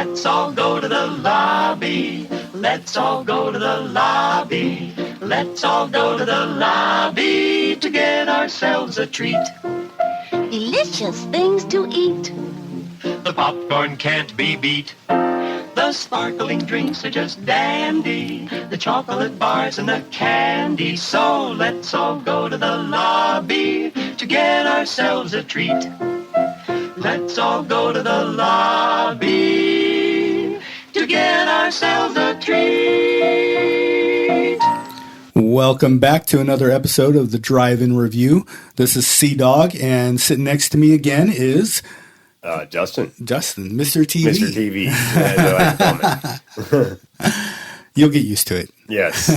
Let's all go to the lobby. Let's all go to the lobby. Let's all go to the lobby to get ourselves a treat. Delicious things to eat. The popcorn can't be beat. The sparkling drinks are just dandy. The chocolate bars and the candy. So let's all go to the lobby to get ourselves a treat. Let's all go to the lobby to get ourselves a treat. Welcome back to another episode of the Drive-In Review. This is C-Dog, and sitting next to me again is... Justin, Mr. TV. Mr. TV. You'll get used to it. Yes.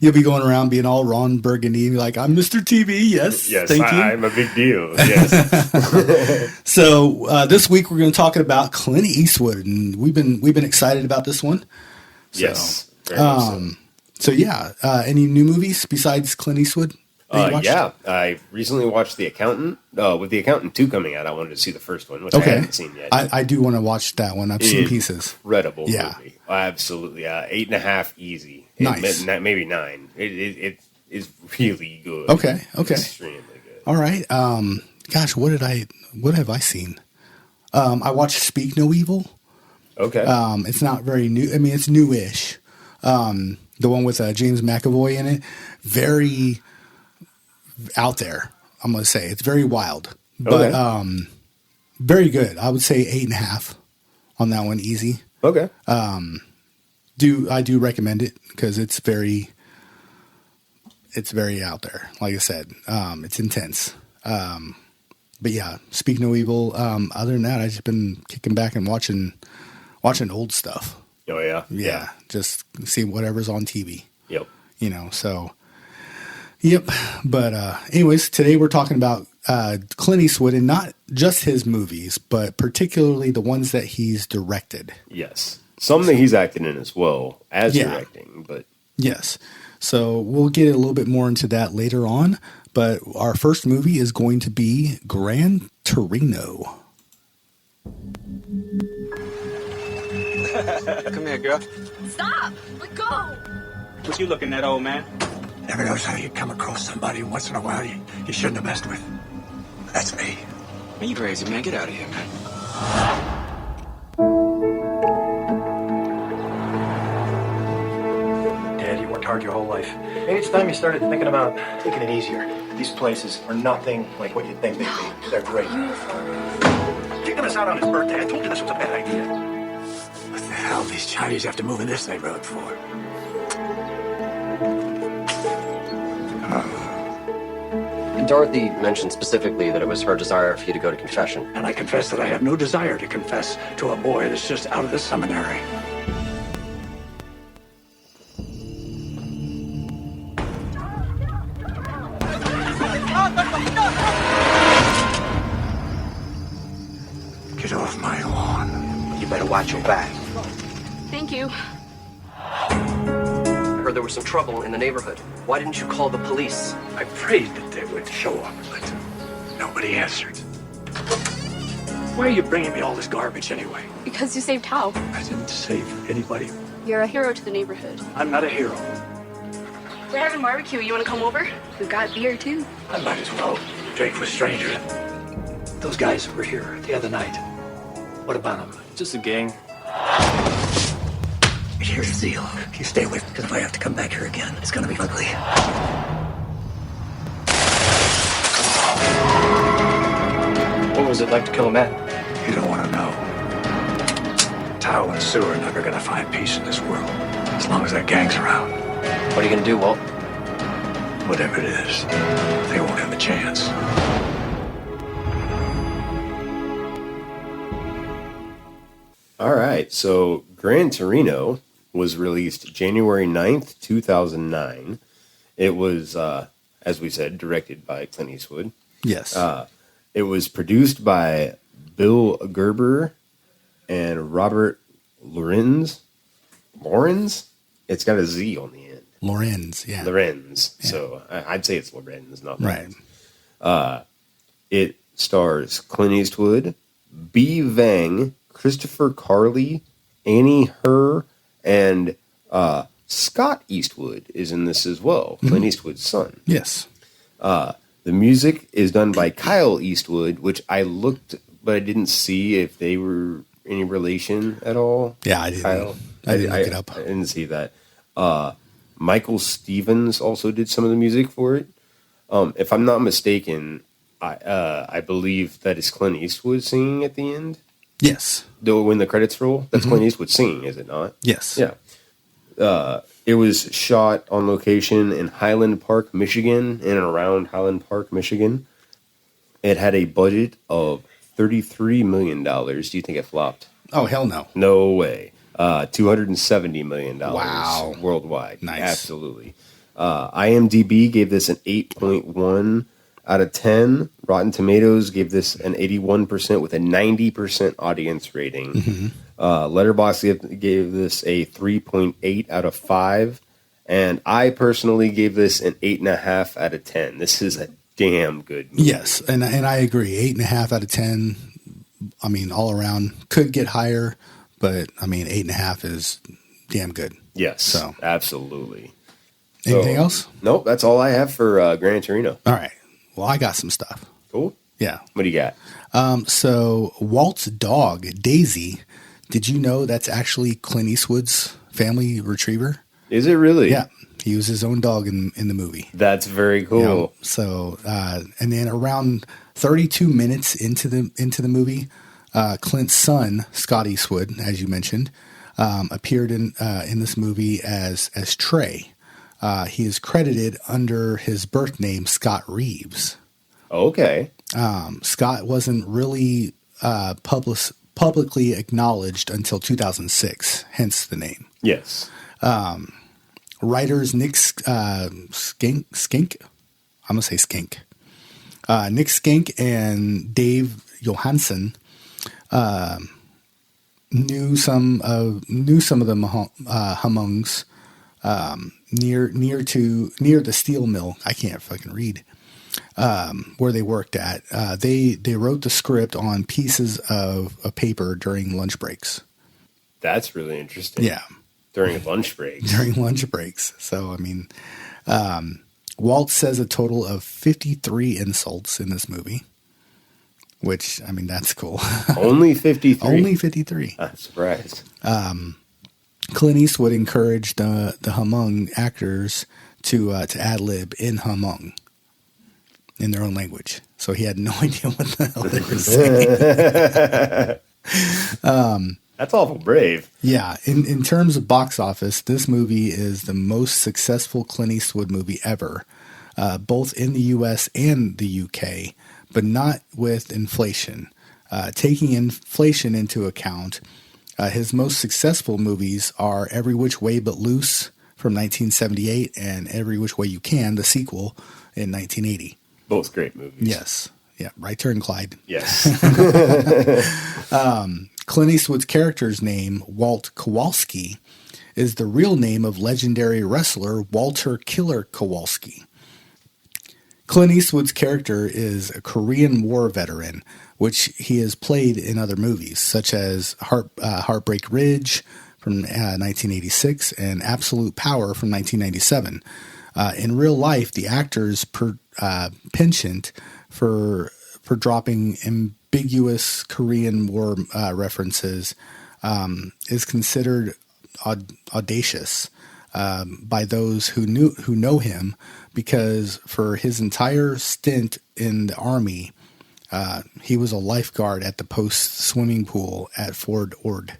You'll be going around being all Ron Burgundy, like, I'm Mr. TV. Yes, thank you. I'm a big deal. Yes. So this week we're going to talk about Clint Eastwood, and we've been excited about this one. So, yes. Very much so. So yeah, any new movies besides Clint Eastwood? Yeah, I recently watched The Accountant. With The Accountant 2 coming out, I wanted to see the first one, which I haven't seen yet. I do want to watch that one. I've seen pieces. Incredible movie. Absolutely. 8.5 easy. Nice. Maybe 9. It is really good. Okay. Extremely good. All right. Gosh, what have I seen? I watched Speak No Evil. Okay. It's not very new. I mean, it's newish. The one with James McAvoy in it. Very out there, I'm going to say. It's very wild, but very good. I would say 8.5 on that one, easy. Okay. I do recommend it because it's very out there. Like I said, it's intense. But yeah, Speak No Evil. Other than that, I've just been kicking back and watching old stuff. Oh yeah. Yeah. Just see whatever's on TV. Yep. So. Yep. But anyways, today we're talking about Clint Eastwood, and not just his movies, but particularly the ones that he's directed. Yes. Some that he's acted in as well as directing, but yes. So we'll get a little bit more into that later on. But our first movie is going to be Gran Torino. Come here, girl. Stop! Let go! What you looking at, old man? Never knows how you come across somebody once in a while you shouldn't have messed with. That's me. Man, you crazy, man. Get out of here, man. Dad, you worked hard your whole life. Maybe it's time you started thinking about taking it easier. These places are nothing like what you think they'd be. They're great. Kicking us out on his birthday. I told you this was a bad idea. What the hell these Chinese have to move in this neighborhood for? Dorothy mentioned specifically that it was her desire for you to go to confession. And I confess that I have no desire to confess to a boy that's just out of the seminary. Get off my lawn. You better watch your back. Thank you. I heard there was some trouble in the neighborhood. Why didn't you call the police? I prayed that they would show up, but nobody answered. Why are you bringing me all this garbage anyway? Because you saved Hal. I didn't save anybody. You're a hero to the neighborhood. I'm not a hero. We're having barbecue. You want to come over? We've got beer, too. I might as well drink with strangers. Those guys who were here the other night. What about them? Just a gang. Here's the deal. You stay with me, because if I have to come back here again, it's going to be ugly. What was it like to kill a man? You don't want to know. Tao and Sue are never going to find peace in this world, as long as that gang's around. What are you going to do, Walt? Whatever it is, they won't have a chance. all right. So Gran Torino was released January 9th, 2009. It was, as we said, directed by Clint Eastwood. Yes. It was produced by Bill Gerber and Robert Lorenz. Lorenz? It's got a Z on the end. Lorenz, yeah. Lorenz. Yeah. So I'd say it's Lorenz, not Right. Lorenz. It stars Clint Eastwood, B. Vang, Christopher Carley, Annie Herr, and Scott Eastwood is in this as well. Clint Eastwood's son. Yes. The music is done by Kyle Eastwood, which I looked, but I didn't see if they were any relation at all. Yeah, I didn't. Kyle. I didn't look it up. I didn't see that. Michael Stevens also did some of the music for it. If I'm not mistaken, I believe that is Clint Eastwood singing at the end. Yes. Though when the credits roll, that's Clint Eastwood singing, is it not? Yes. Yeah. It was shot on location in Highland Park, Michigan, in and around Highland Park, Michigan. It had a budget of $33 million. Do you think it flopped? Oh, hell no. No way. $270 million Wow. worldwide. Nice. Absolutely. IMDb gave this an 8.1 out of 10. Rotten Tomatoes gave this an 81% with a 90% audience rating. Letterboxd gave this a 3.8 out of 5. And I personally gave this an 8.5 out of 10. This is a damn good movie. Yes, and I agree. 8.5 out of 10. I mean, all around could get higher, but I mean, 8.5 is damn good. Yes, So. absolutely. Anything else? Nope, that's all I have for Gran Torino. All right. Well, I got some stuff. Cool. Yeah. What do you got? So Walt's dog, Daisy, did you know that's actually Clint Eastwood's family retriever? Is it really? Yeah. He used his own dog in the movie. That's very cool. You know, so, and then around 32 minutes into the movie, Clint's son, Scott Eastwood, as you mentioned, appeared in this movie as Trey. He is credited under his birth name, Scott Reeves. Okay. Scott wasn't really publicly acknowledged until 2006, hence the name. Yes. Writers Nick Skink, I'm gonna say Skink. Nick Skink and Dave Johansson knew some of the Humungs near the steel mill. I can't fucking read. Where they worked at. They wrote the script on pieces of paper during lunch breaks. That's really interesting. Yeah. During lunch breaks. During lunch breaks. So, I mean, Walt says a total of 53 insults in this movie, which, I mean, that's cool. Only 53? Only 53. I'm surprised. Clint Eastwood encouraged the Hmong actors to ad-lib in Hmong, in their own language. So he had no idea what the hell they were saying. That's awful brave. Yeah. In terms of box office, this movie is the most successful Clint Eastwood movie ever, both in the U.S. and the UK, but not with inflation. Taking inflation into account, his most successful movies are Every Which Way But Loose from 1978 and Every Which Way You Can, the sequel, in 1980. Both great movies. Yes. Yeah. Right Turn Clyde. Yes. Clint Eastwood's character's name, Walt Kowalski, is the real name of legendary wrestler Walter Killer Kowalski. Clint Eastwood's character is a Korean War veteran, which he has played in other movies, such as Heartbreak Ridge from 1986 and Absolute Power from 1997. In real life, the actor's penchant for dropping ambiguous Korean War references is considered audacious by those who know him, because for his entire stint in the Army, he was a lifeguard at the post swimming pool at Fort Ord,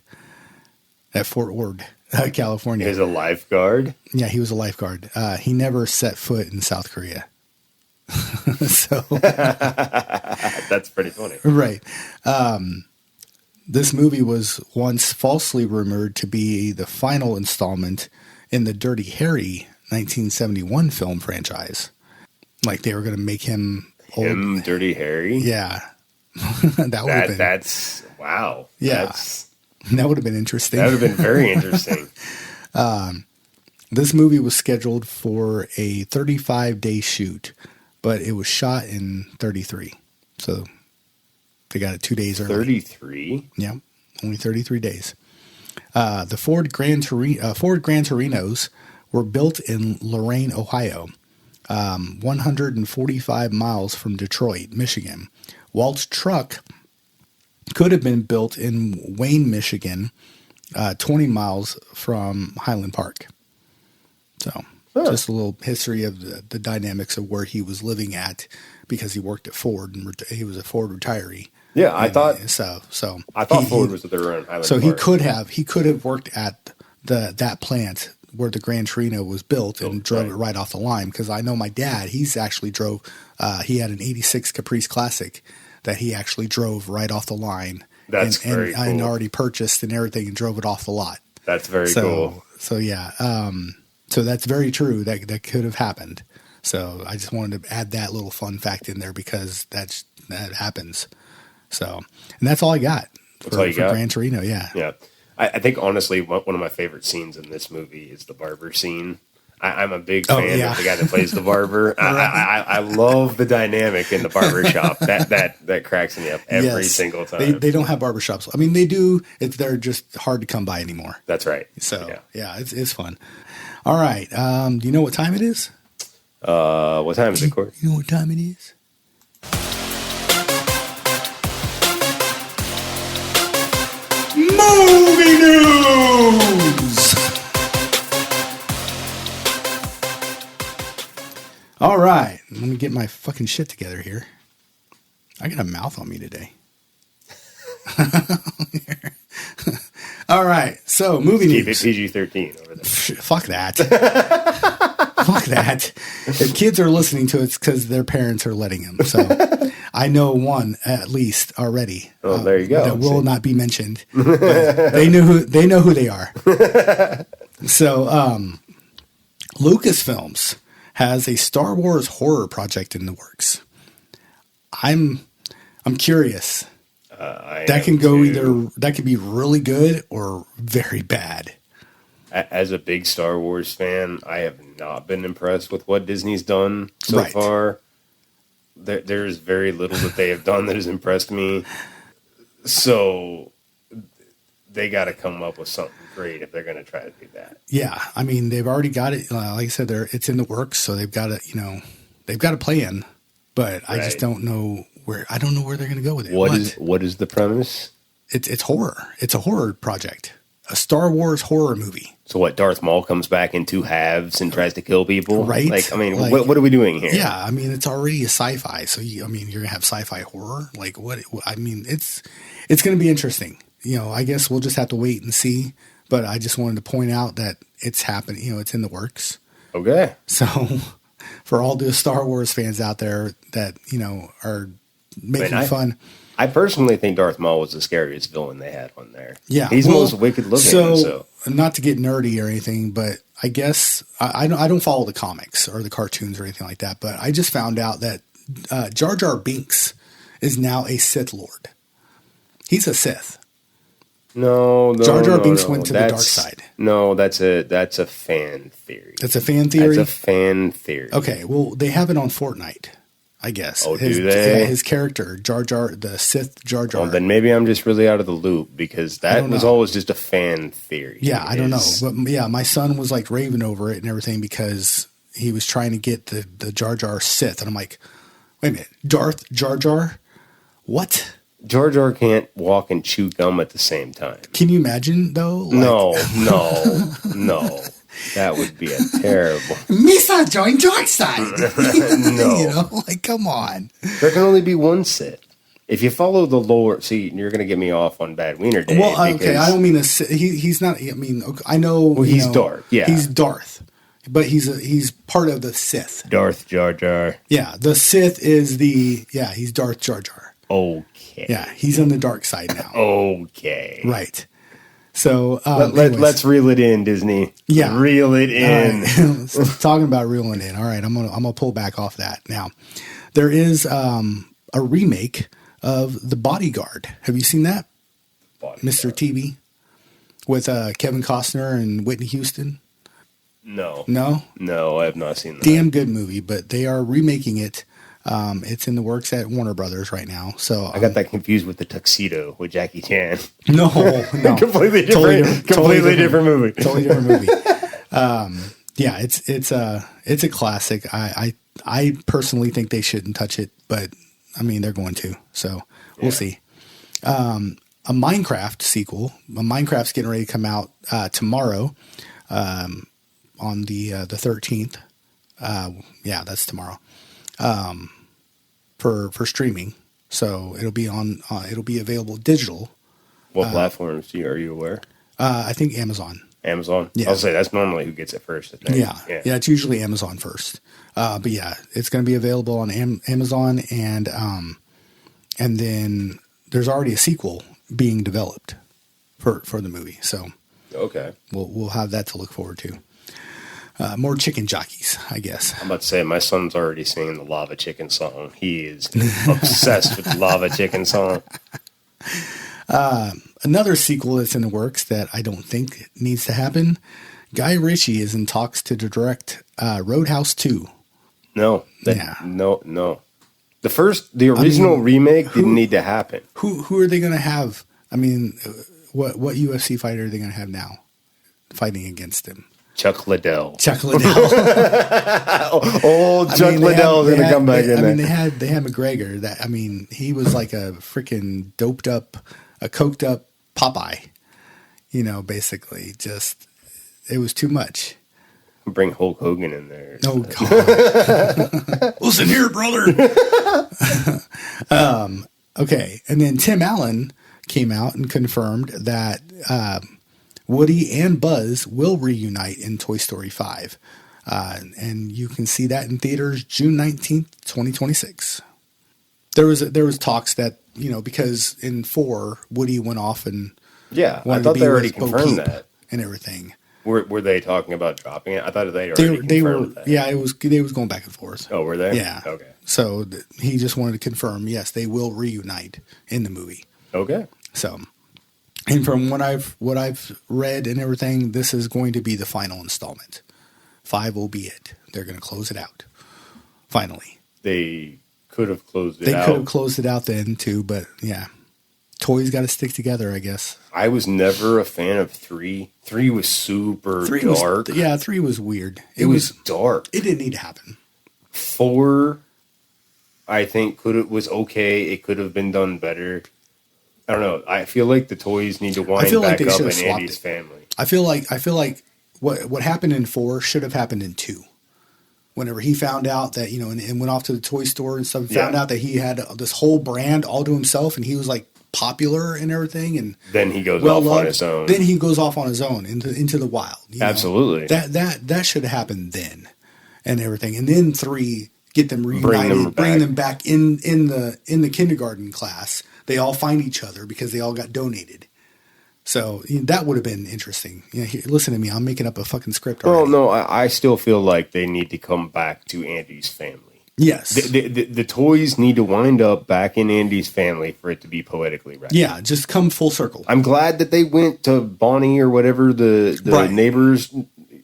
California. He was a lifeguard? Yeah, he was a lifeguard. He never set foot in South Korea. So that's pretty funny. Right. This movie was once falsely rumored to be the final installment in the Dirty Harry 1971 film franchise. Like they were going to make him old. Dirty Harry? Yeah. That would have been. That's wow. Yeah. That would have been interesting. That would have been very interesting. This movie was scheduled for a 35-day shoot, but it was shot in 33. So they got it 2 days early. 33? Yeah. only 33 days. The Ford Grand Torinos were built in Lorain, Ohio, 145 miles from Detroit, Michigan. Walt's truck could have been built in Wayne, Michigan, 20 miles from Highland Park. So just a little history of the dynamics of where he was living at, because he worked at Ford and he was a Ford retiree. Yeah, I thought Ford was around Highland Park. So he could have worked at that plant where the Grand Torino was built and drove it right off the line. Because I know my dad, he's actually drove. He had an '86 Caprice Classic that he actually drove right off the line. That's very cool. And already purchased and everything and drove it off the lot. That's very cool. So yeah, so that's very true. That could have happened. So I just wanted to add that little fun fact in there because that happens. So, and that's all I got for Gran Torino. Yeah. Yeah. I think honestly, one of my favorite scenes in this movie is the barber scene. I'm a big fan of the guy that plays the barber. I love the dynamic in the barber shop. That cracks me up every single time. They don't have barbershops. I mean, they do. They're just hard to come by anymore. That's right. So yeah, it's fun. All right. Do you know what time it is? What time is it, Court? You know what time it is? Movie news! All right. Let me get my fucking shit together here. I got a mouth on me today. All right. So, movie news. Keep it PG-13 over there. Fuck that. Fuck that. If kids are listening to it, it's because their parents are letting them. So I know one at least already. Oh, there you go. That will not be mentioned. They know who they are. So Lucasfilms has a Star Wars horror project in the works. I'm curious. That can go that could be really good or very bad. As a big Star Wars fan, I have not been impressed with what Disney's done so far. There's very little that they have done that has impressed me. So they got to come up with something great if they're going to try to do that. Yeah, I mean they've already got it. Like I said, it's in the works, so they've got a plan. But I just don't know where. I don't know where they're going to go with it. What is the premise? It's horror. It's a horror project. A Star Wars horror movie. So what? Darth Maul comes back in two halves and tries to kill people, right? What are we doing here? Yeah, I mean, it's already a sci-fi. So you're gonna have sci-fi horror. Like what? I mean, it's gonna be interesting. I guess we'll just have to wait and see. But I just wanted to point out that it's happening. It's in the works. Okay. So for all the Star Wars fans out there that are making fun. I personally think Darth Maul was the scariest villain they had on there. Yeah, he's the most wicked looking. So not to get nerdy or anything, but I guess I don't follow the comics or the cartoons or anything like that. But I just found out that Jar Jar Binks is now a Sith Lord. He's a Sith. No, Jar Jar Binks went to the dark side. No, that's a fan theory. That's a fan theory. That's a fan theory. Okay, well they have it on Fortnite. I guess. Oh, do they? Yeah, his character, Jar Jar, the Sith Jar Jar. Well, then maybe I'm just really out of the loop because that was always just a fan theory. Yeah, I don't know. But yeah, my son was like raving over it and everything because he was trying to get the Jar Jar Sith. And I'm like, wait a minute, Darth Jar Jar? What? Jar Jar can't walk and chew gum at the same time. Can you imagine, though? No. That would be a terrible. Misa join dark side. No. Come on. There can only be one Sith. If you follow the lore, see, you're going to get me off on Bad Wiener Day. Well, okay, I don't mean a Sith. He's not. I mean, okay, I know. Well, he's Darth. Yeah, he's Darth, but he's part of the Sith. Darth Jar Jar. Yeah, the Sith is he's Darth Jar Jar. Okay. Yeah, he's on the dark side now. Okay. Right. So let's reel it in, Disney. Yeah, reel it in. Right. Talking about reeling in. All right, I'm gonna pull back off that. Now, there is a remake of The Bodyguard. Have you seen that, Mr. TV, with Kevin Costner and Whitney Houston? No, I have not seen that. Damn good movie, but they are remaking it It's in the works at Warner Brothers right now. So I got that confused with the Tuxedo with Jackie Chan. No, completely different, different movie. Totally different movie. Yeah, it's a classic. I personally think they shouldn't touch it, but I mean they're going to. So we'll see. A Minecraft sequel. Minecraft's getting ready to come out tomorrow, on the 13th. Yeah, that's tomorrow. For streaming, so it'll be available digital. What platforms are you aware? I think Amazon. Amazon. Yeah. I'll say that's normally who gets it first. I think. Yeah. It's usually Amazon first. But yeah, it's going to be available on Amazon, and then there's already a sequel being developed for the movie. So okay, we'll have that to look forward to. More chicken jockeys, I guess. I'm about to say my son's already singing the Lava Chicken song. He is obsessed with the Lava Chicken song. Another sequel that's in the works that I don't think needs to happen. Guy Ritchie is in talks to direct Roadhouse 2. No. No. The original remake didn't need to happen. Who are they going to have? I mean, what UFC fighter are they going to have now fighting against him? Chuck Liddell. Old Chuck Liddell is going to come back in there. I mean, they had McGregor. That, I mean, he was like a freaking coked up Popeye. You know, basically, just it was too much. Bring Hulk Hogan in there. Oh God! Listen here, brother. Okay, and then Tim Allen came out and confirmed that Woody and Buzz will reunite in Toy Story 5. And you can see that in theaters June 19th, 2026. There was talks that, you know, because in 4, Woody went off and I thought they already confirmed that. And everything. Were they talking about dropping it? I thought they already confirmed that. Yeah, they was going back and forth. Oh, were they? Yeah. Okay. So he just wanted to confirm, yes, they will reunite in the movie. Okay. So, and from what I've read and everything, this is going to be the final installment. 5 will be it. They're going to close it out. Finally. They could have closed it out. They could have closed it out then too, but yeah. Toys got to stick together, I guess. I was never a fan of 3. 3 was super dark. 3 was weird. It was dark. It didn't need to happen. 4, I think was okay. It could have been done better. I don't know. I feel like the toys need to wind back up in Andy's family. I feel like what happened in 4 should have happened in 2. Whenever he found out that, you know, and went off to the toy store and stuff, found out that he had this whole brand all to himself, and he was like popular and everything, and then he goes off on his own. Then he goes off on his own into the wild. Absolutely. That should have happened then, and everything. And then 3, get them reunited, bring them back in the kindergarten class. They all find each other because they all got donated. So that would have been interesting. You know, listen to me. I'm making up a fucking script already. Well, no, I still feel like they need to come back to Andy's family. Yes. The toys need to wind up back in Andy's family for it to be poetically right. Yeah, just come full circle. I'm glad that they went to Bonnie or whatever the neighbors.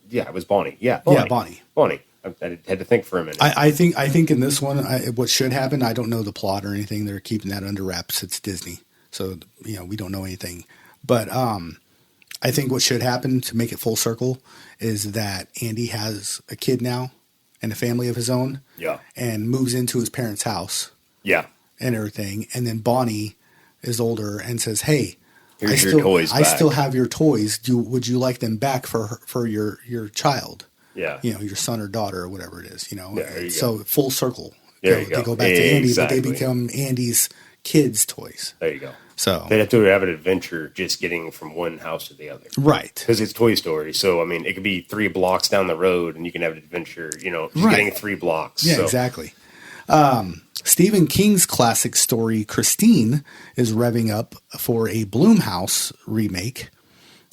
Yeah, it was Bonnie. Yeah, Bonnie. Yeah, Bonnie. Bonnie. I had to think for a minute. I think in this one, what should happen, I don't know the plot or anything. They're keeping that under wraps. It's Disney. So, you know, we don't know anything. But I think what should happen to make it full circle is that Andy has a kid now and a family of his own. Yeah. And moves into his parents' house. Yeah. And everything. And then Bonnie is older and says, hey, here's your toys back. I still have your toys. Would you like them back for your child? Yeah. You know, your son or daughter or whatever it is, you know. Yeah, so full circle. There you go. They go back to Andy, but they become Andy's kids' toys. There you go. So they have to have an adventure just getting from one house to the other. Right. Because it's Toy Story. So, I mean, it could be 3 blocks down the road and you can have an adventure, you know, just getting 3 blocks. Yeah, exactly. Stephen King's classic story, Christine, is revving up for a Blumhouse remake.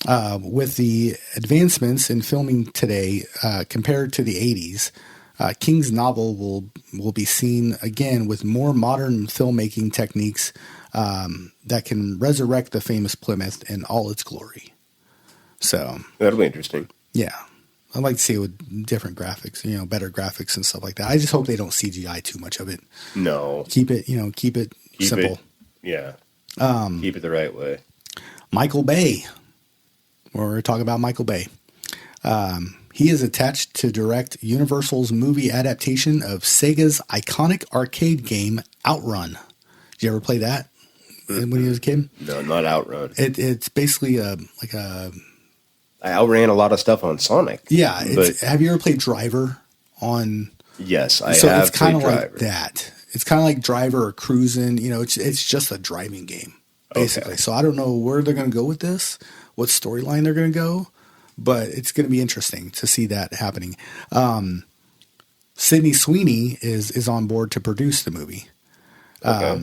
With the advancements in filming today compared to the 80s, King's novel will be seen again with more modern filmmaking techniques that can resurrect the famous Plymouth in all its glory. So that'll be interesting. Yeah. I'd like to see it with different graphics, better graphics and stuff like that. I just hope they don't CGI too much of it. No. Keep it simple. Keep it the right way. Michael Bay. We're talking about Michael Bay. He is attached to direct Universal's movie adaptation of Sega's iconic arcade game Outrun. Did you ever play that when you was a kid? No, not Outrun. It's basically I outran a lot of stuff on Sonic. Yeah. Have you ever played Driver on? Yes, I so have. It's kind of played like Driver. that. It's kind of like Driver or Cruising. It's just a driving game basically. Okay. So I don't know where they're going to go with this, what storyline they're going to go, but it's going to be interesting to see that happening. Sydney Sweeney is on board to produce the movie. Okay.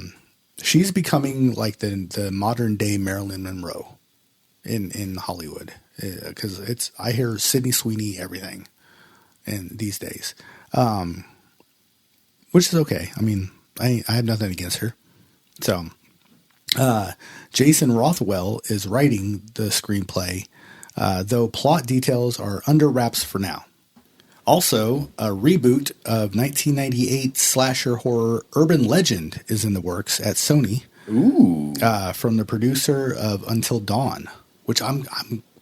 She's becoming like the modern day Marilyn Monroe in Hollywood, because I hear Sydney Sweeney everything these days, which is okay. I mean, I have nothing against her. So Jason Rothwell is writing the screenplay, though plot details are under wraps for now. Also, a reboot of 1998 slasher horror Urban Legend is in the works at Sony. Ooh. From the producer of Until Dawn, which I'm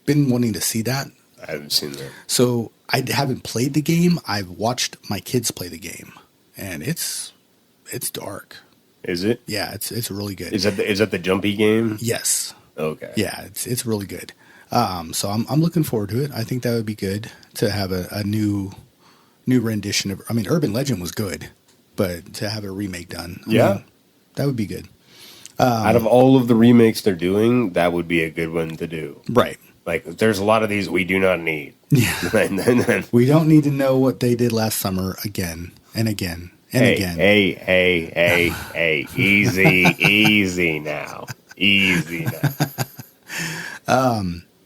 been wanting to see that. I haven't seen that. So I haven't played the game. I've watched my kids play the game, and it's dark. Is it? Yeah, it's really good. Is that the jumpy game? Yes. Okay. Yeah, it's really good. So I'm looking forward to it. I think that would be good to have a new rendition of. I mean, Urban Legend was good, but to have a remake done, that would be good. Out of all of the remakes they're doing, that would be a good one to do. Right. Like, there's a lot of these we do not need. Yeah. We don't need to know what they did last summer again and again and again. Hey. Easy now. Easy now.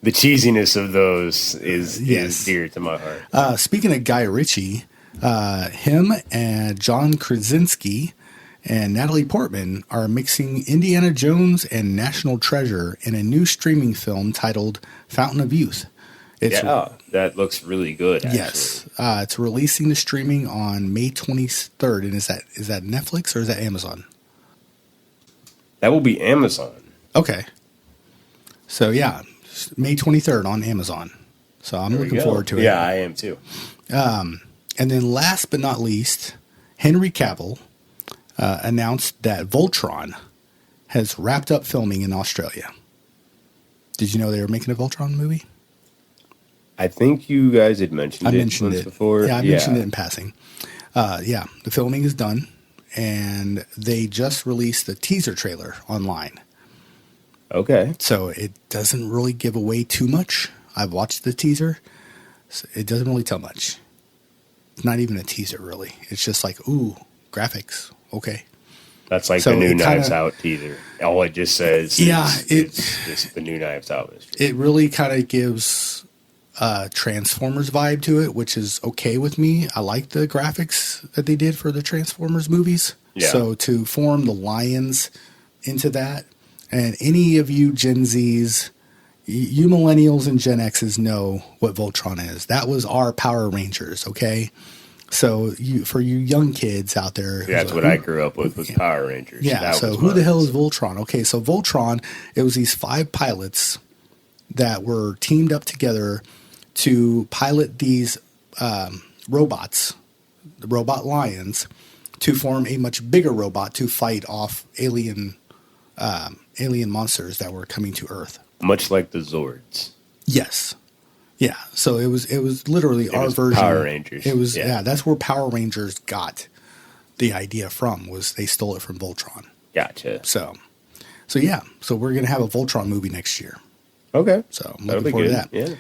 The cheesiness of those is dear to my heart. Speaking of Guy Ritchie, him and John Krasinski and Natalie Portman are mixing Indiana Jones and National Treasure in a new streaming film titled Fountain of Youth. That looks really good, actually. Yes. It's releasing to streaming on May 23rd. And is that Netflix or is that Amazon? That will be Amazon. Okay. So, yeah, May 23rd on Amazon. So I'm looking forward to it. Yeah, I am too. And then last but not least, Henry Cavill announced that Voltron has wrapped up filming in Australia. Did you know they were making a Voltron movie? I think you guys had mentioned it once before. Yeah, I mentioned it in passing. The filming is done, and they just released the teaser trailer online. Okay. So it doesn't really give away too much. I've watched the teaser. So it doesn't really tell much. It's not even a teaser, really. It's just like, ooh, graphics. Okay. That's like the new Knives Out teaser. All it just says it's just the new Knives Out mystery. It really kind of gives Transformers vibe to it, which is okay with me. I like the graphics that they did for the Transformers movies. Yeah. So to form the lions into that, and any of you Gen Zs, you millennials and Gen Xs know what Voltron is. That was our Power Rangers, okay? So for you young kids out there. That's what I grew up with was Power Rangers. Yeah, so who the hell is Voltron? Okay, so Voltron, it was these 5 pilots that were teamed up together to pilot these robots, the robot lions, to form a much bigger robot to fight off alien monsters that were coming to Earth. Much like the Zords. Yes. Yeah. So it was literally our version. Power Rangers. It was that's where Power Rangers got the idea from, was they stole it from Voltron. Gotcha. So yeah. So we're gonna have a Voltron movie next year. Okay. So I'm looking forward to that. Yeah.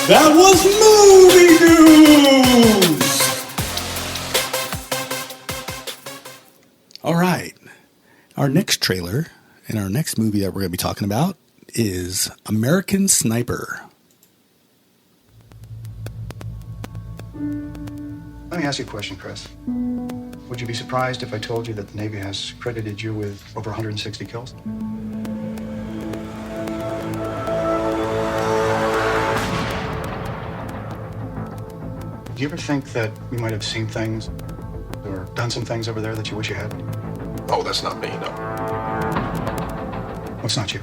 That was movie news! All right. Our next trailer and our next movie that we're going to be talking about is American Sniper. Let me ask you a question, Chris. Would you be surprised if I told you that the Navy has credited you with over 160 kills? Do you ever think that we might have seen things or done some things over there that you wish you hadn't? Oh, that's not me, no. What's not you?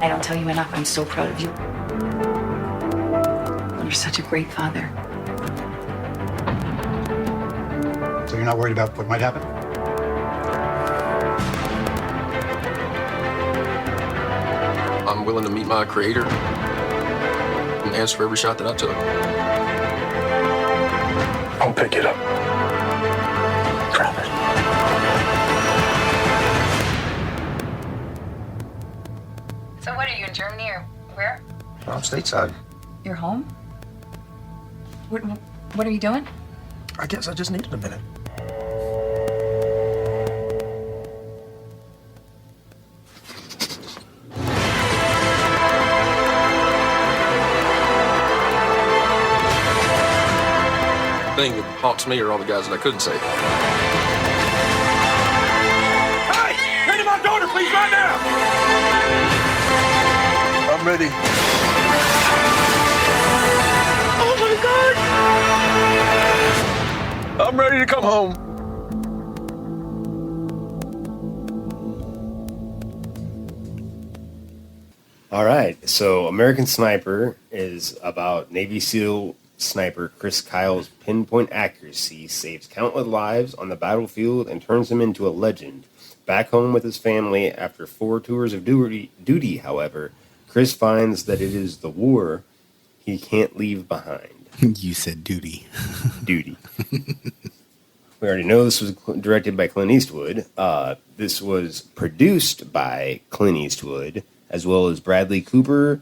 I don't tell you enough. I'm so proud of you. You're such a great father. So you're not worried about what might happen? I'm willing to meet my creator and answer for every shot that I took. I'll pick it up. Promise. So what, are you in Germany or where? I'm stateside. You're home? What are you doing? I guess I just needed a minute. The thing that haunts me are all the guys that I couldn't save. Hey! Get to my daughter, please, right now! I'm ready. Oh my God! I'm ready to come home. All right, so American Sniper is about Navy SEAL sniper Chris Kyle's pinpoint accuracy saves countless lives on the battlefield and turns him into a legend. Back home with his family after 4 tours of duty, however, Chris finds that it is the war he can't leave behind. You said duty. Duty. We already know this was directed by Clint Eastwood. This was produced by Clint Eastwood, as well as Bradley Cooper,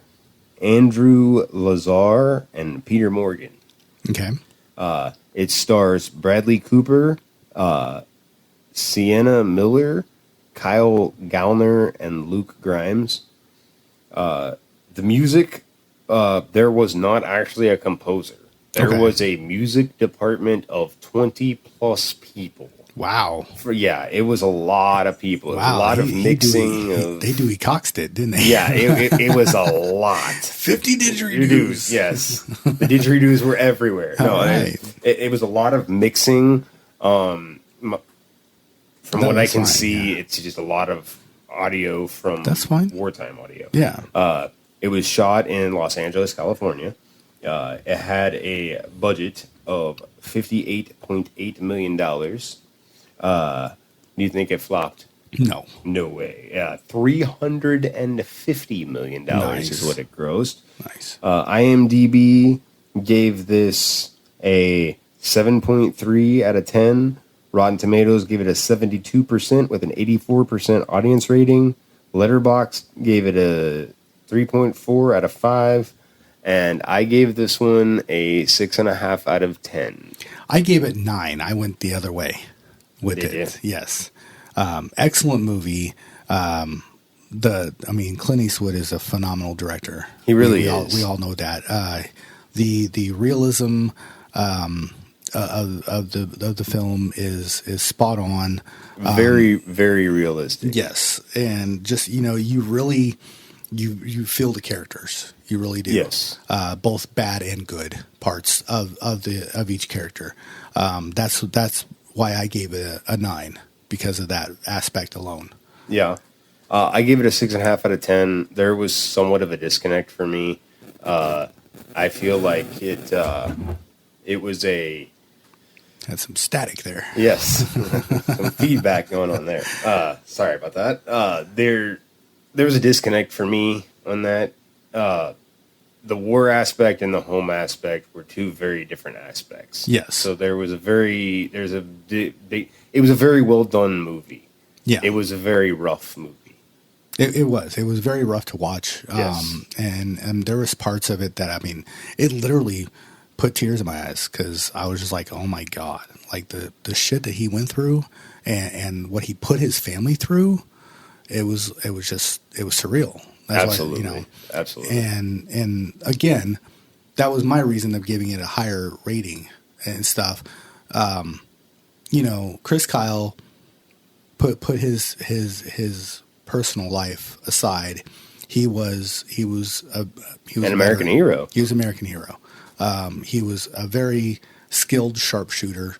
Andrew Lazar, and Peter Morgan. Okay. It stars Bradley Cooper, Sienna Miller, Kyle Gallner, and Luke Grimes. The music, there was not actually a composer. There was a music department of 20 plus people. Wow. It was a lot of people. It was a lot of mixing. They Dewey Coxed it, didn't they? Yeah, it was a lot. 50 didgeridoos. Yes. The didgeridoos were everywhere. No, right. it was a lot of mixing. From what I can see, it's just a lot of audio from wartime audio. Yeah. It was shot in Los Angeles, California. It had a budget of $58.8 million. Do you think it flopped? No. No way. Yeah, $350 million is what it grossed. Nice. IMDb gave this a 7.3 out of 10. Rotten Tomatoes gave it a 72% with an 84% audience rating. Letterboxd gave it a 3.4 out of 5. And I gave this one a 6.5 out of 10. I gave it 9. I went the other way with it. Yes. Excellent movie. Clint Eastwood is a phenomenal director. He really is. We all know that. The realism of the film is spot on. Very, very realistic. Yes, and just you really you feel the characters. You really do. Yes. Both bad and good parts of each character. That's why I gave it a 9, because of that aspect alone. Yeah. I gave it a 6.5 out of 10. There was somewhat of a disconnect for me. I feel like it was had some static there. Yes. Some feedback going on there. Sorry about that. There was a disconnect for me on that. The war aspect and the home aspect were two very different aspects. Yes. So it was a very well done movie. Yeah. It was a very rough movie. It was very rough to watch. Yes. And there was parts of it that, it literally put tears in my eyes, because I was just like, oh my God, like the shit that he went through and what he put his family through. It was surreal. That's Absolutely. Why, Absolutely. And again, that was my reason of giving it a higher rating and stuff. Chris Kyle put his personal life aside. He was an American hero. He was an American hero. He was a very skilled sharpshooter,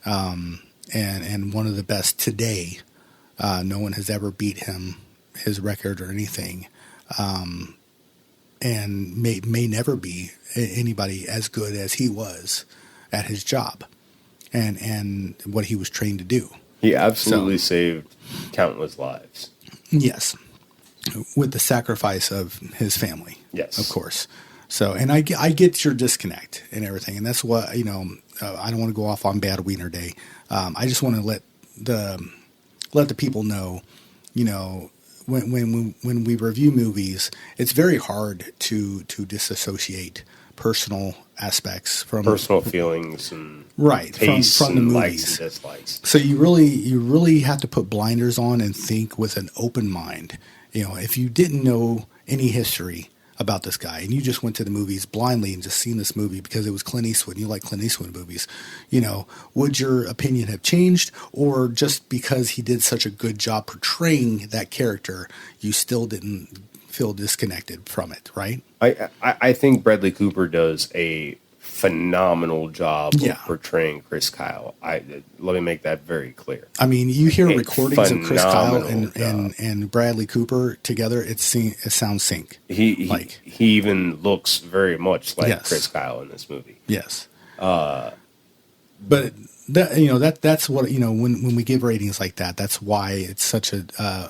and one of the best today. No one has ever beat his record or anything, and may never be anybody as good as he was at his job, and what he was trained to do. He absolutely saved countless lives. Yes, with the sacrifice of his family. Yes, of course. So, and I get your disconnect and everything, and that's what I don't want to go off on Bad Wiener Day. I just want to let the people know, when we review movies, it's very hard to disassociate personal aspects from personal feelings and tastes from the and movies. Likes and dislikes. So you really have to put blinders on and think with an open mind. If you didn't know any history about this guy and you just went to the movies blindly and just seen this movie because it was Clint Eastwood and you like Clint Eastwood movies, would your opinion have changed? Or just because he did such a good job portraying that character, you still didn't feel disconnected from it, right? I think Bradley Cooper does a phenomenal job Yeah. of portraying Chris Kyle. Let me make that very clear. I mean, you hear recordings of Chris Kyle phenomenal and Bradley Cooper together, it sounds sync. He even looks very much like Yes. Chris Kyle in this movie. Yes. But that's what, when we give ratings like that, that's why it's such a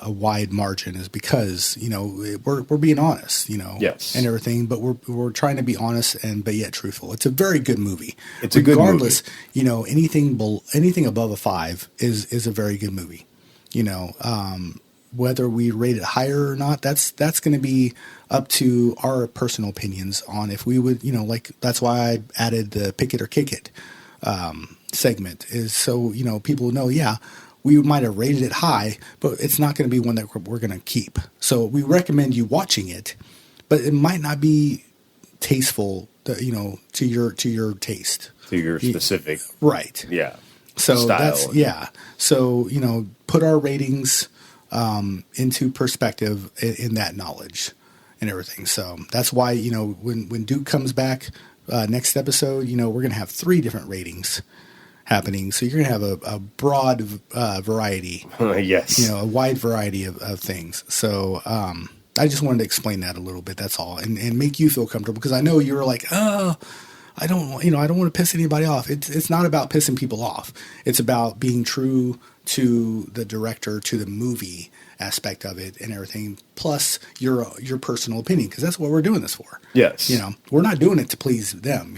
wide margin, is because, we're being honest, Yes. and everything, but we're trying to be honest but yet truthful. It's a very good movie. It's a good movie. Regardless, anything above a 5 is a very good movie. Whether we rate it higher or not, that's going to be up to our personal opinions on if we would, that's why I added the pick it or kick it segment, is so people know, we might have rated it high, but it's not going to be one that we're going to keep. So we recommend you watching it, but it might not be tasteful to your taste, To your specific right. Yeah. So style. So put our ratings into perspective in that knowledge and everything. So that's why when Duke comes back next episode, we're going to have 3 different ratings happening. So you're going to have a broad variety. Yes. A wide variety of things. So I just wanted to explain that a little bit. That's all, and make you feel comfortable, because I know you were like, I don't want to piss anybody off. It's not about pissing people off. It's about being true to the director, to the movie aspect of it and everything, plus your personal opinion, because that's what we're doing this for. Yes. We're not doing it to please them,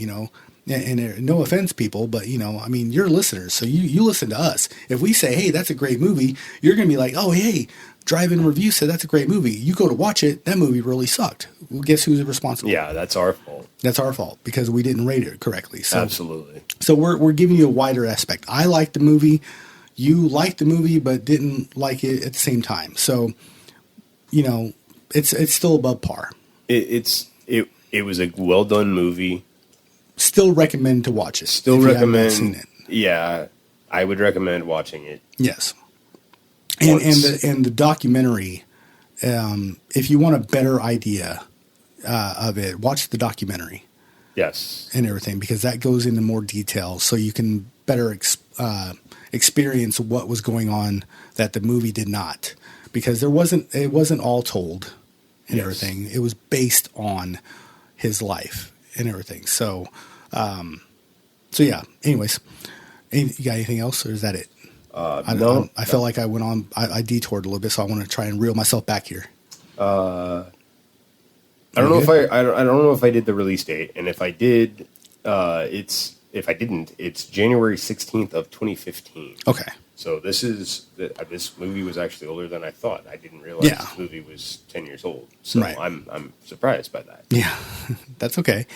and no offense, people, but you're listeners, so you listen to us. If we say, hey, that's a great movie, you're going to be like, oh, hey, Drive-In Review said that's a great movie. You go to watch it, that movie really sucked. Well, guess who's responsible? Yeah, that's our fault. That's our fault, because we didn't rate it correctly. So, absolutely. So we're giving you a wider aspect. I liked the movie. You liked the movie, but didn't like it at the same time. So, it's still above par. It was a well done movie. Still recommend to watch it. Still if recommend. You haven't seen it. Yeah, I would recommend watching it. Yes. And the documentary, if you want a better idea of it, watch the documentary. Yes. And everything, because that goes into more detail, so you can better experience what was going on that the movie did not, because it wasn't all told and Yes. everything. It was based on his life and everything. So yeah. Anyways, you got anything else, or is that it? No. I feel like I went on. I detoured a little bit, so I want to try and reel myself back here. I don't know if I did the release date, and if I did, if I didn't, it's January 16th of 2015. Okay. So this movie was actually older than I thought. I didn't realize this movie was 10 years old. So Right. I'm surprised by that. Yeah, that's okay.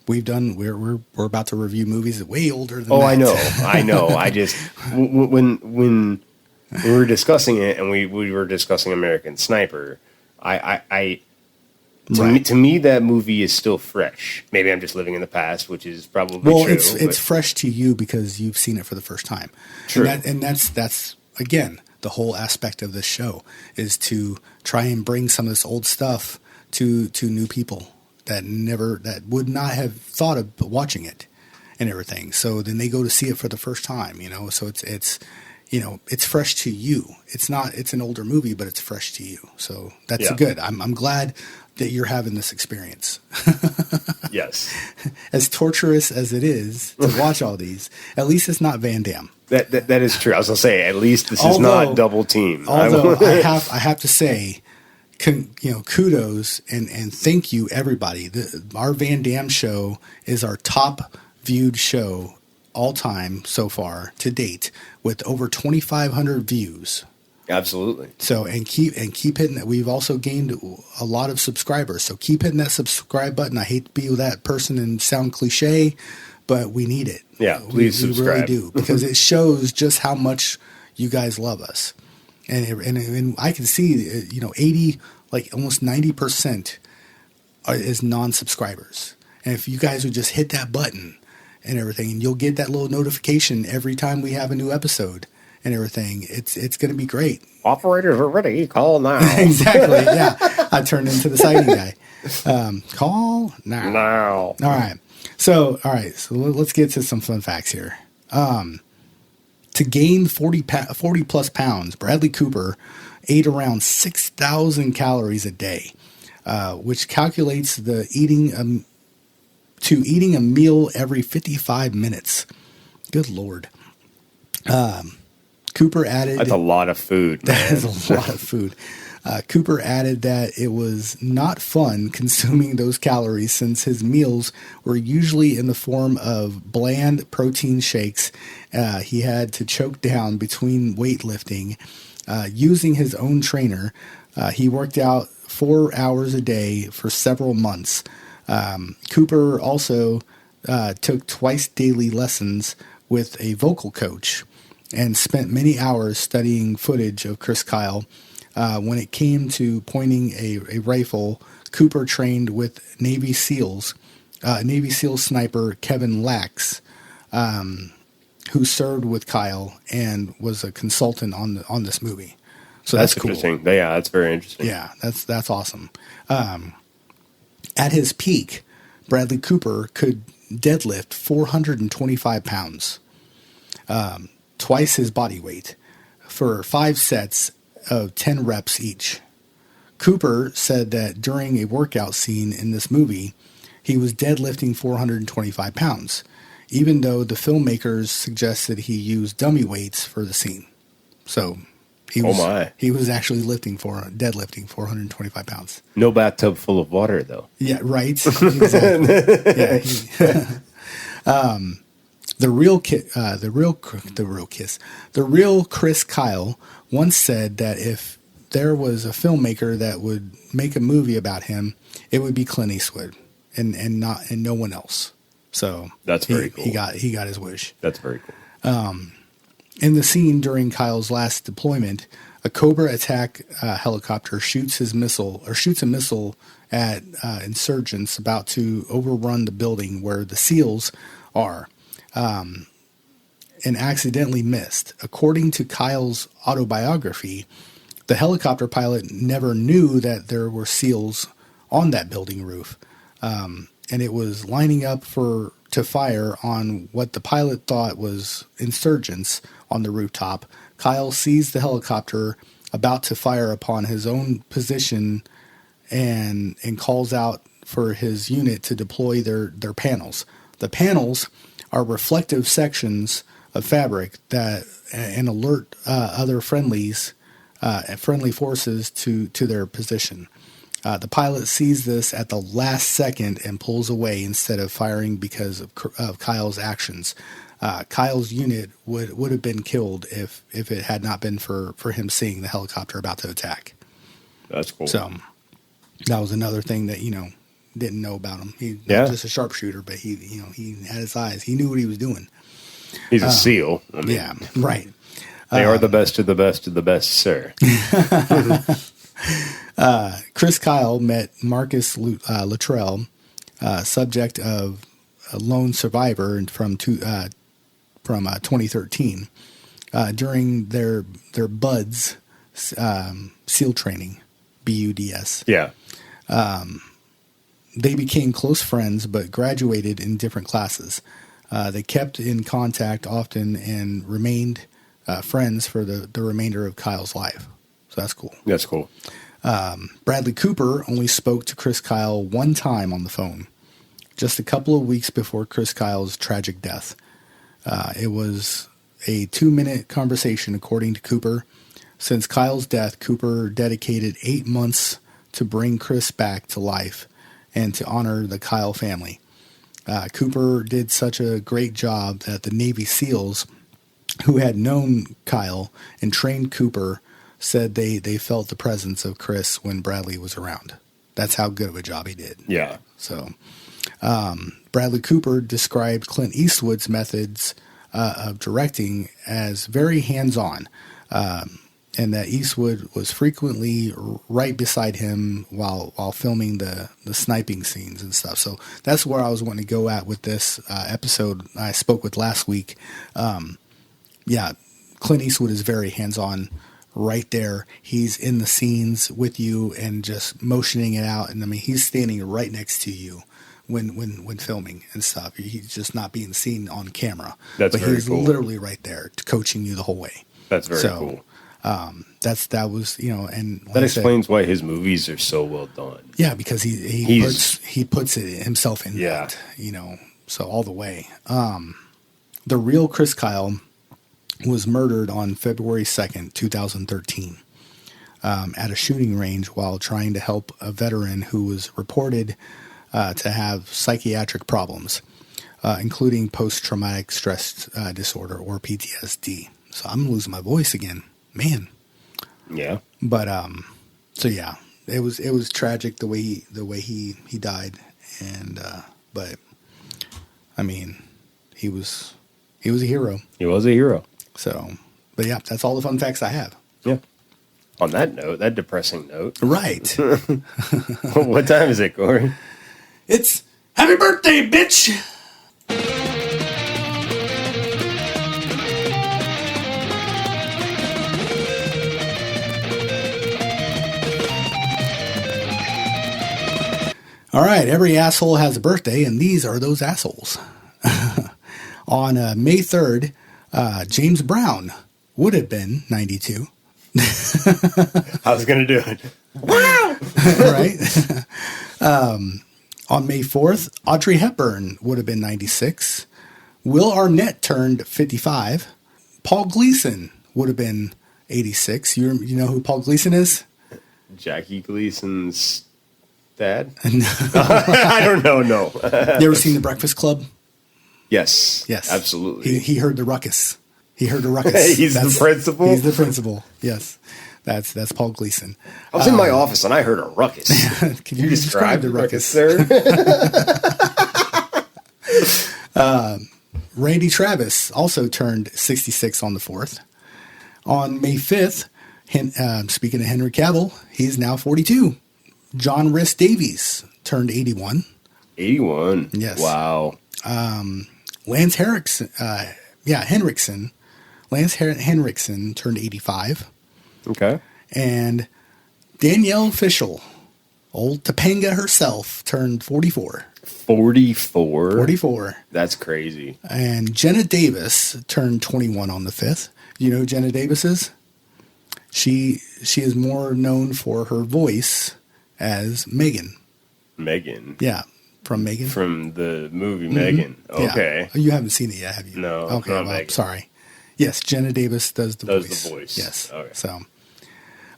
We're about to review movies that are way older than that. I know. I just when we were discussing it, and we were discussing American Sniper, I To me, that movie is still fresh. Maybe I'm just living in the past, which is probably true. It's fresh to you because you've seen it for the first time. True. And that's again, the whole aspect of this show is to try and bring some of this old stuff to new people that would not have thought of watching it and everything. So then they go to see it for the first time, so it's it's fresh to you. It's an older movie, but it's fresh to you. So that's good. I'm glad that you're having this experience. Yes. As torturous as it is to watch all these, at least it's not Van Damme. That is true. I was going to say, at least this is not Double Team. Although I have to say, kudos and thank you everybody. Our Van Damme show is our top viewed show all time so far to date, with over 2,500 views. Absolutely. So and keep hitting that. We've also gained a lot of subscribers. So keep hitting that subscribe button. I hate to be that person and sound cliche, but we need it. Yeah, please subscribe. We really do, because it shows just how much you guys love us. And I can see 80, like almost 90% is non-subscribers. And if you guys would just hit that button and everything, and you'll get that little notification every time we have a new episode and everything, it's going to be great. Operators are ready. Call now. Exactly. Yeah, I turned into the sighting guy. Call now. Now. All right. So let's get to some fun facts here. To gain 40 plus pounds, Bradley Cooper ate around 6,000 calories a day, which calculates eating a meal every 55 minutes. Good Lord. Cooper added... That's a lot of food. That is a lot of food. Cooper added that it was not fun consuming those calories, since his meals were usually in the form of bland protein shakes he had to choke down between weightlifting. Using his own trainer, he worked out 4 hours a day for several months. Cooper also took twice daily lessons with a vocal coach and spent many hours studying footage of Chris Kyle. When it came to pointing a rifle, Cooper trained with Navy SEAL sniper Kevin Lax, who served with Kyle and was a consultant on this movie. So that's cool. Interesting. Yeah, that's very interesting. Yeah, that's awesome. At his peak, Bradley Cooper could deadlift 425 pounds, twice his body weight, for 5 sets of 10 reps each. Cooper said that during a workout scene in this movie, he was deadlifting 425 pounds, even though the filmmakers suggested he use dummy weights for the scene. So he was actually deadlifting 425 pounds. No bathtub full of water, though. Yeah, right. Exactly. Yeah. The real Chris Kyle once said that if there was a filmmaker that would make a movie about him, it would be Clint Eastwood and no one else. So that's very cool. He got his wish. That's very cool. In the scene during Kyle's last deployment, a Cobra attack helicopter shoots a missile at insurgents about to overrun the building where the SEALs are. And accidentally missed. According to Kyle's autobiography, the helicopter pilot never knew that there were SEALs on that building roof, and it was lining up to fire on what the pilot thought was insurgents on the rooftop. Kyle sees the helicopter about to fire upon his own position and calls out for his unit to deploy their panels. The panels are reflective sections of fabric that and alert other friendly forces to their position. The pilot sees this at the last second and pulls away instead of firing because of Kyle's actions. Kyle's unit would have been killed if it had not been for him seeing the helicopter about to attack. That's cool. So that was another thing that didn't know about him. He's not just a sharpshooter, but he had his eyes. He knew what he was doing. He's a SEAL. Yeah, right. They are the best of the best of the best, sir. Chris Kyle met Marcus Luttrell, subject of a lone survivor from 2013, during their BUDS SEAL training, BUDS. Yeah. They became close friends, but graduated in different classes. They kept in contact often and remained friends for the remainder of Kyle's life. So that's cool. That's cool. Bradley Cooper only spoke to Chris Kyle one time on the phone, just a couple of weeks before Chris Kyle's tragic death. It was a 2-minute conversation, according to Cooper. Since Kyle's death, Cooper dedicated 8 months to bring Chris back to life and to honor the Kyle family. Cooper did such a great job that the Navy SEALs, who had known Kyle and trained Cooper, said they felt the presence of Chris when Bradley was around. That's how good of a job he did. Yeah. So, Bradley Cooper described Clint Eastwood's methods of directing as very hands-on, and that Eastwood was frequently right beside him while filming the sniping scenes and stuff. So that's where I was wanting to go at with this episode I spoke with last week. Yeah, Clint Eastwood is very hands-on right there. He's in the scenes with you and just motioning it out. And I mean, he's standing right next to you when filming and stuff. He's just not being seen on camera. That's but very he's cool. literally right there coaching you the whole way. That's very cool. That was, and like that explains why his movies are so well done. Yeah, because he puts it himself in that, so all the way. The real Chris Kyle was murdered on February 2nd, 2013, at a shooting range while trying to help a veteran who was reported to have psychiatric problems, including post-traumatic stress disorder, or PTSD. So I'm losing my voice again, man. Yeah. But so yeah, it was tragic the way he died, and but I mean, he was a hero. He was a hero. So, but yeah, that's all the fun facts I have. Yeah. On that note, that depressing note. Right. What time is it, Corey? It's happy birthday, bitch. All right, every asshole has a birthday, and these are those assholes. On May 3rd, James Brown would have been 92. I was going to do it. Wow! Right? On May 4th, Audrey Hepburn would have been 96. Will Arnett turned 55. Paul Gleason would have been 86. You know who Paul Gleason is? Jackie Gleason's dad? I don't know, no. You ever seen The Breakfast Club? Yes. Yes. Absolutely. He heard the ruckus. He heard the ruckus. He's the principal? He's the principal, yes. That's Paul Gleason. I was in my office and I heard a ruckus. Can you describe the ruckus, sir? Randy Travis also turned 66 on the 4th. On May 5th, speaking of Henry Cavill, he's now 42. John Rhys Davies turned 81. 81? Yes. Wow. Lance Henriksen. Lance Henriksen turned 85. Okay. And Danielle Fishel, old Topanga herself, turned 44. 44? 44. That's crazy. And Jenna Davis turned 21 on the 5th. You know who Jenna Davis is? She is more known for her voice as Megan. Megan? Yeah. From Megan? From the movie Megan. Okay. Yeah. You haven't seen it yet, have you? No. Okay, not well, Megan. sorry. Yes, Jenna Davis does the voice. Does the voice. Yes. Okay. So,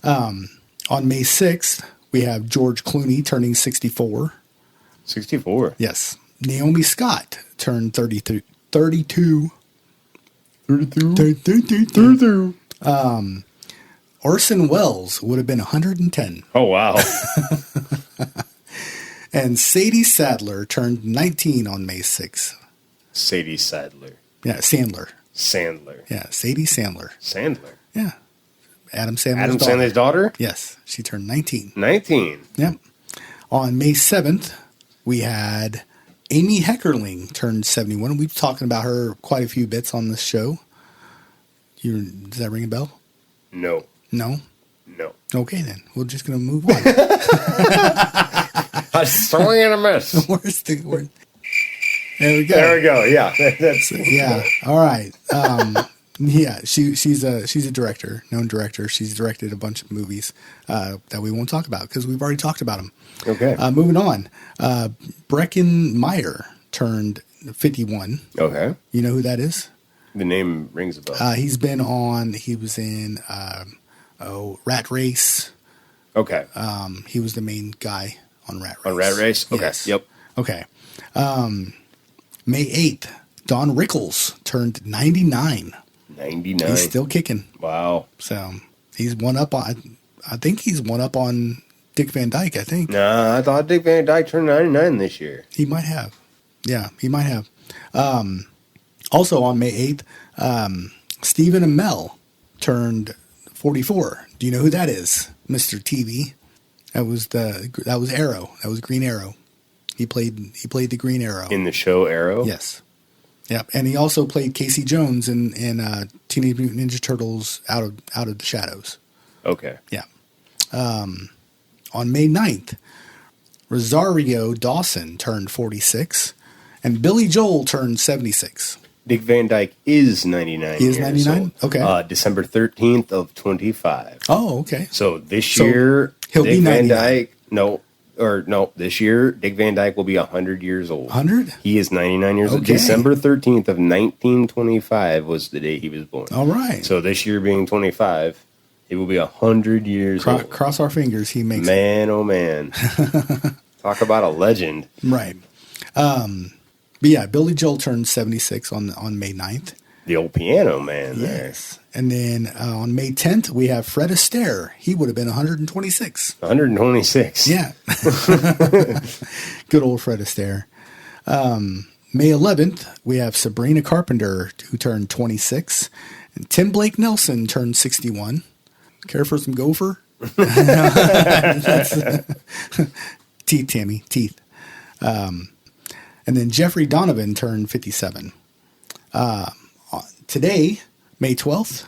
on May 6th, we have George Clooney turning 64. 64? Yes. Naomi Scott turned 32. 32. 32. Orson Welles would have been 110. Oh, wow. And Sadie Sadler turned 19 on May 6th. Sadie Sadler. Yeah, Sandler. Sandler. Yeah, Sadie Sandler. Sandler. Yeah. Adam Sandler's Adam daughter. Sandler's daughter? Yes, she turned 19. 19. Yep. On May 7th, we had Amy Heckerling turned 71. We've talking about her quite a few bits on this show. Does that ring a bell? No. No? No. Okay, then. We're just going to move on. A swing and a miss. Where's the word? There we go. There we go. Yeah. That's Yeah. All right. Yeah, she's a director, known director. She's directed a bunch of movies that we won't talk about because we've already talked about them. Okay. Moving on. Brecken Meyer turned 51. Okay. You know who that is? The name rings a bell. He was in Rat Race. Okay. He was the main guy on Rat Race. On Rat Race? Okay. Yes. Yep. Okay. May 8th, Don Rickles turned 99. 99. He's still kicking. Wow. So he's one up on, I think he's one up on Dick Van Dyke, I think. Nah, I thought Dick Van Dyke turned 99 this year. He might have. Yeah, he might have. Also on May 8th, Stephen Amell turned 44. Do you know who that is, Mr. TV? That was Arrow. That was Green Arrow. He played the Green Arrow. In the show Arrow? Yes. Yep. And he also played Casey Jones in Teenage Mutant Ninja Turtles Out of the Shadows. Okay. Yeah. On May 9th, Rosario Dawson turned 46, and Billy Joel turned 76. Dick Van Dyke is 99. He is 99? Okay. December 13th of 25. Oh, okay. So this year, he'll Dick be Van 99. Dyke, this year, Dick Van Dyke will be 100 years old. 100? He is 99 years old. Okay. December 13th of 1925 was the day he was born. All right. So this year being 25, he will be 100 years old. Cross our fingers he makes Man, oh man. Talk about a legend. Right. But yeah, Billy Joel turned 76 on May 9th. The old piano man there. Yes. And then on May 10th, we have Fred Astaire. He would have been 126. 126. Yeah. Good old Fred Astaire. May 11th, we have Sabrina Carpenter, who turned 26. And Tim Blake Nelson turned 61. Care for some gopher? Teeth, Tammy. Teeth. And then Jeffrey Donovan turned 57. Today, May 12th,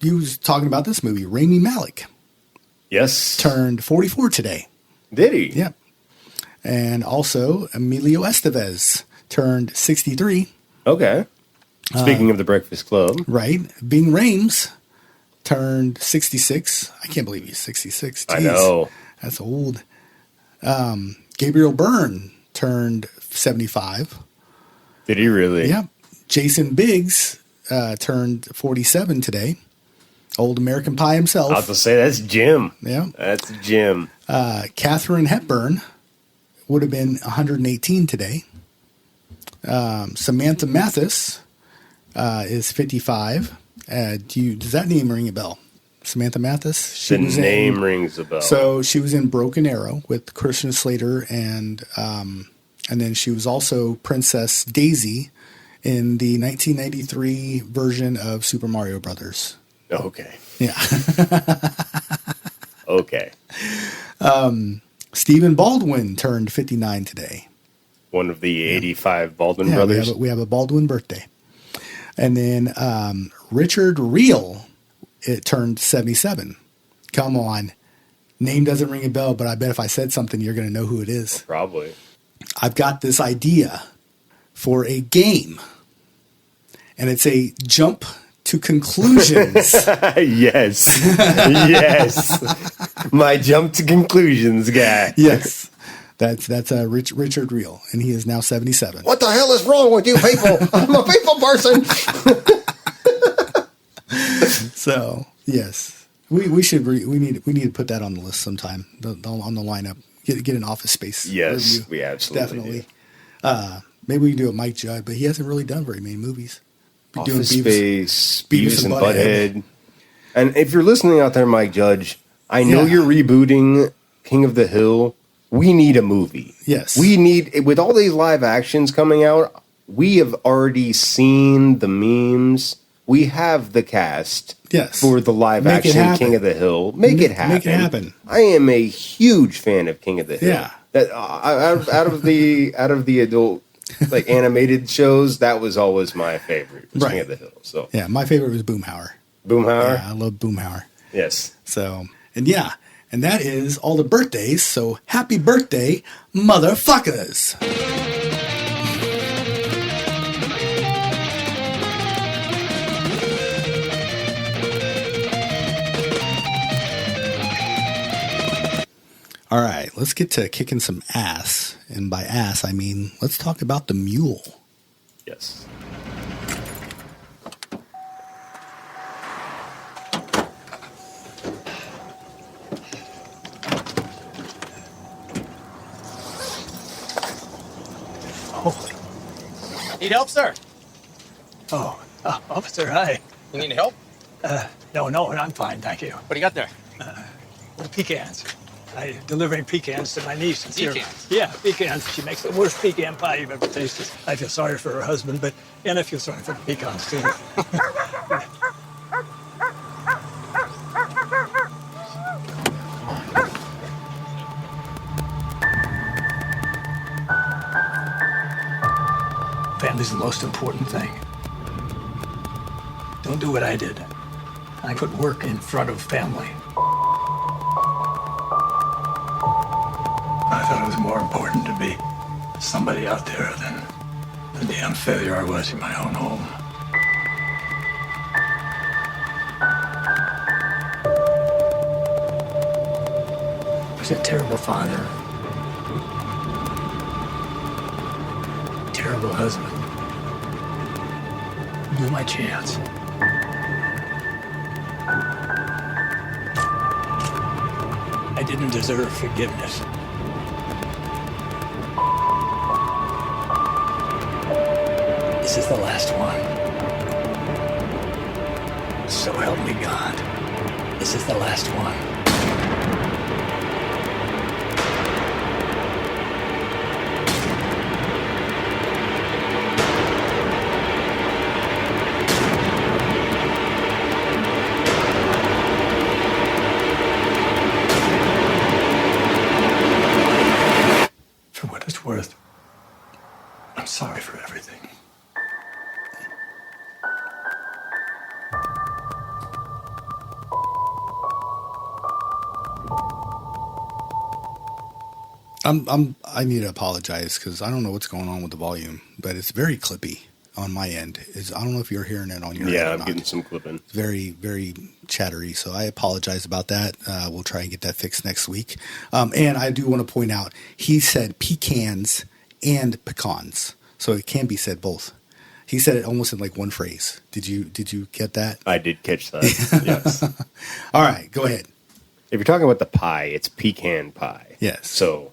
you was talking about this movie, Rami Malek. Yes. Turned 44 today. Did he? Yep. And also, Emilio Estevez turned 63. Okay. Speaking of the Breakfast Club. Right. Bing Rames turned 66. I can't believe he's 66. Jeez, I know. That's old. Gabriel Byrne turned 75. Did he really? Yep. Jason Biggs turned 47 today. Old American Pie himself. I was to say, that's Jim. Yeah. That's Jim. Katharine Hepburn would have been 118 today. Samantha Mathis is 55. Does that name ring a bell? Samantha Mathis? The name rings a bell. So she was in Broken Arrow with Christian Slater, and then she was also Princess Daisy in the 1993 version of Super Mario Brothers. Okay. Yeah. Okay. Stephen Baldwin turned 59 today. One of the 85 Baldwin brothers. We have a Baldwin birthday. And then Richard Reel, it turned 77. Come on. Name doesn't ring a bell, but I bet if I said something, you're going to know who it is. Probably. I've got this idea for a game, and it's a jump to conclusions. Yes. Yes. My jump to conclusions guy. Yes. That's Richard Reel, and he is now 77. What the hell is wrong with you people? I'm a people person. So, yes. We need to put that on the list sometime, on the lineup. Get an Office Space Yes, review. we absolutely definitely. Maybe we can do a Mike Judd, but he hasn't really done very many movies. Office Space, Beavis and Butthead. And if you're listening out there, Mike Judge, I know you're rebooting King of the Hill. We need a movie. Yes. We need, with all these live actions coming out, we have already seen the memes we have the cast Yes. for the live Make it action happen. King of the Hill. Make it happen. Make it happen. I am a huge fan of King of the Hill. Yeah. That out of the adult like animated shows, that was always my favorite. Was King of the Hill. So yeah, my favorite was Boomhauer. Boomhauer. Yeah, I love Boomhauer. Yes. So, and that is all the birthdays. So happy birthday, motherfuckers. All right, let's get to kicking some ass. And by ass, I mean, let's talk about the mule. Yes. Need help, sir? Oh, officer, hi. You need help? No, I'm fine, thank you. What do you got there? Pecans. I'm delivering pecans to my niece. Pecans? Yeah, pecans. She makes the worst pecan pie you've ever tasted. I feel sorry for her husband, and I feel sorry for the pecans, too. Family's the most important thing. Don't do what I did. I put work in front of family. I thought it was more important to be somebody out there than the damn failure I was in my own home. I was a terrible father. Terrible husband. Blew my chance. I didn't deserve forgiveness. This is the last one. So help me God. This is the last one. For what it's worth, I'm sorry for everything. I need to apologize because I don't know what's going on with the volume, but it's very clippy on my end. I don't know if you're hearing it on your end. Yeah, I'm getting some clipping. It's very, very chattery. So I apologize about that. We'll try and get that fixed next week. And I do want to point out, he said pecans and pecans. So it can be said both. He said it almost in like one phrase. Did you get that? I did catch that. Yes. All right, go ahead. If you're talking about the pie, it's pecan pie. Yes. So,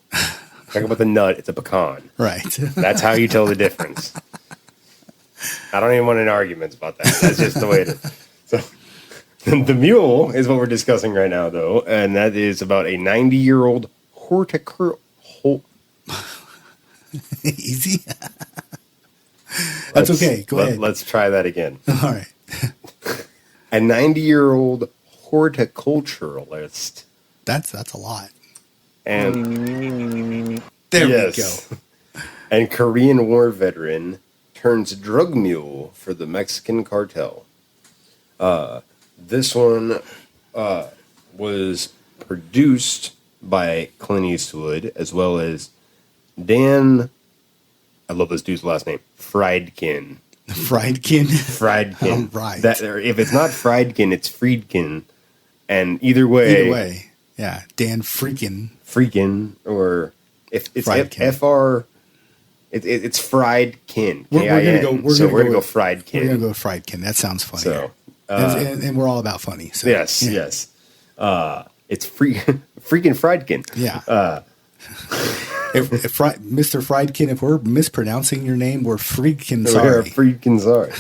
talking about the nut, it's a pecan. Right. That's how you tell the difference. I don't even want any arguments about that. That's just the way it is. So, the mule is what we're discussing right now, though, and that is about a 90-year-old Easy. That's okay. Go ahead. Let's try that again. All right. A 90-year-old horticulturalist. That's a lot. And there we go. And Korean War veteran turns drug mule for the Mexican cartel. This one was produced by Clint Eastwood as well as Dan. I love this dude's last name, Friedkin. Friedkin. Friedkin. Right. If it's not Friedkin, it's Friedkin. And either way, yeah, Dan Freakin, or if it's Friedkin. FR, it's Friedkin. We're gonna go. We're gonna go Friedkin. We're gonna go Friedkin. That sounds funny. So, and we're all about funny. So, yes. It's freaking Friedkin. Yeah. If Mr. Friedkin, if we're mispronouncing your name, we're freaking sorry. We're freaking sorry.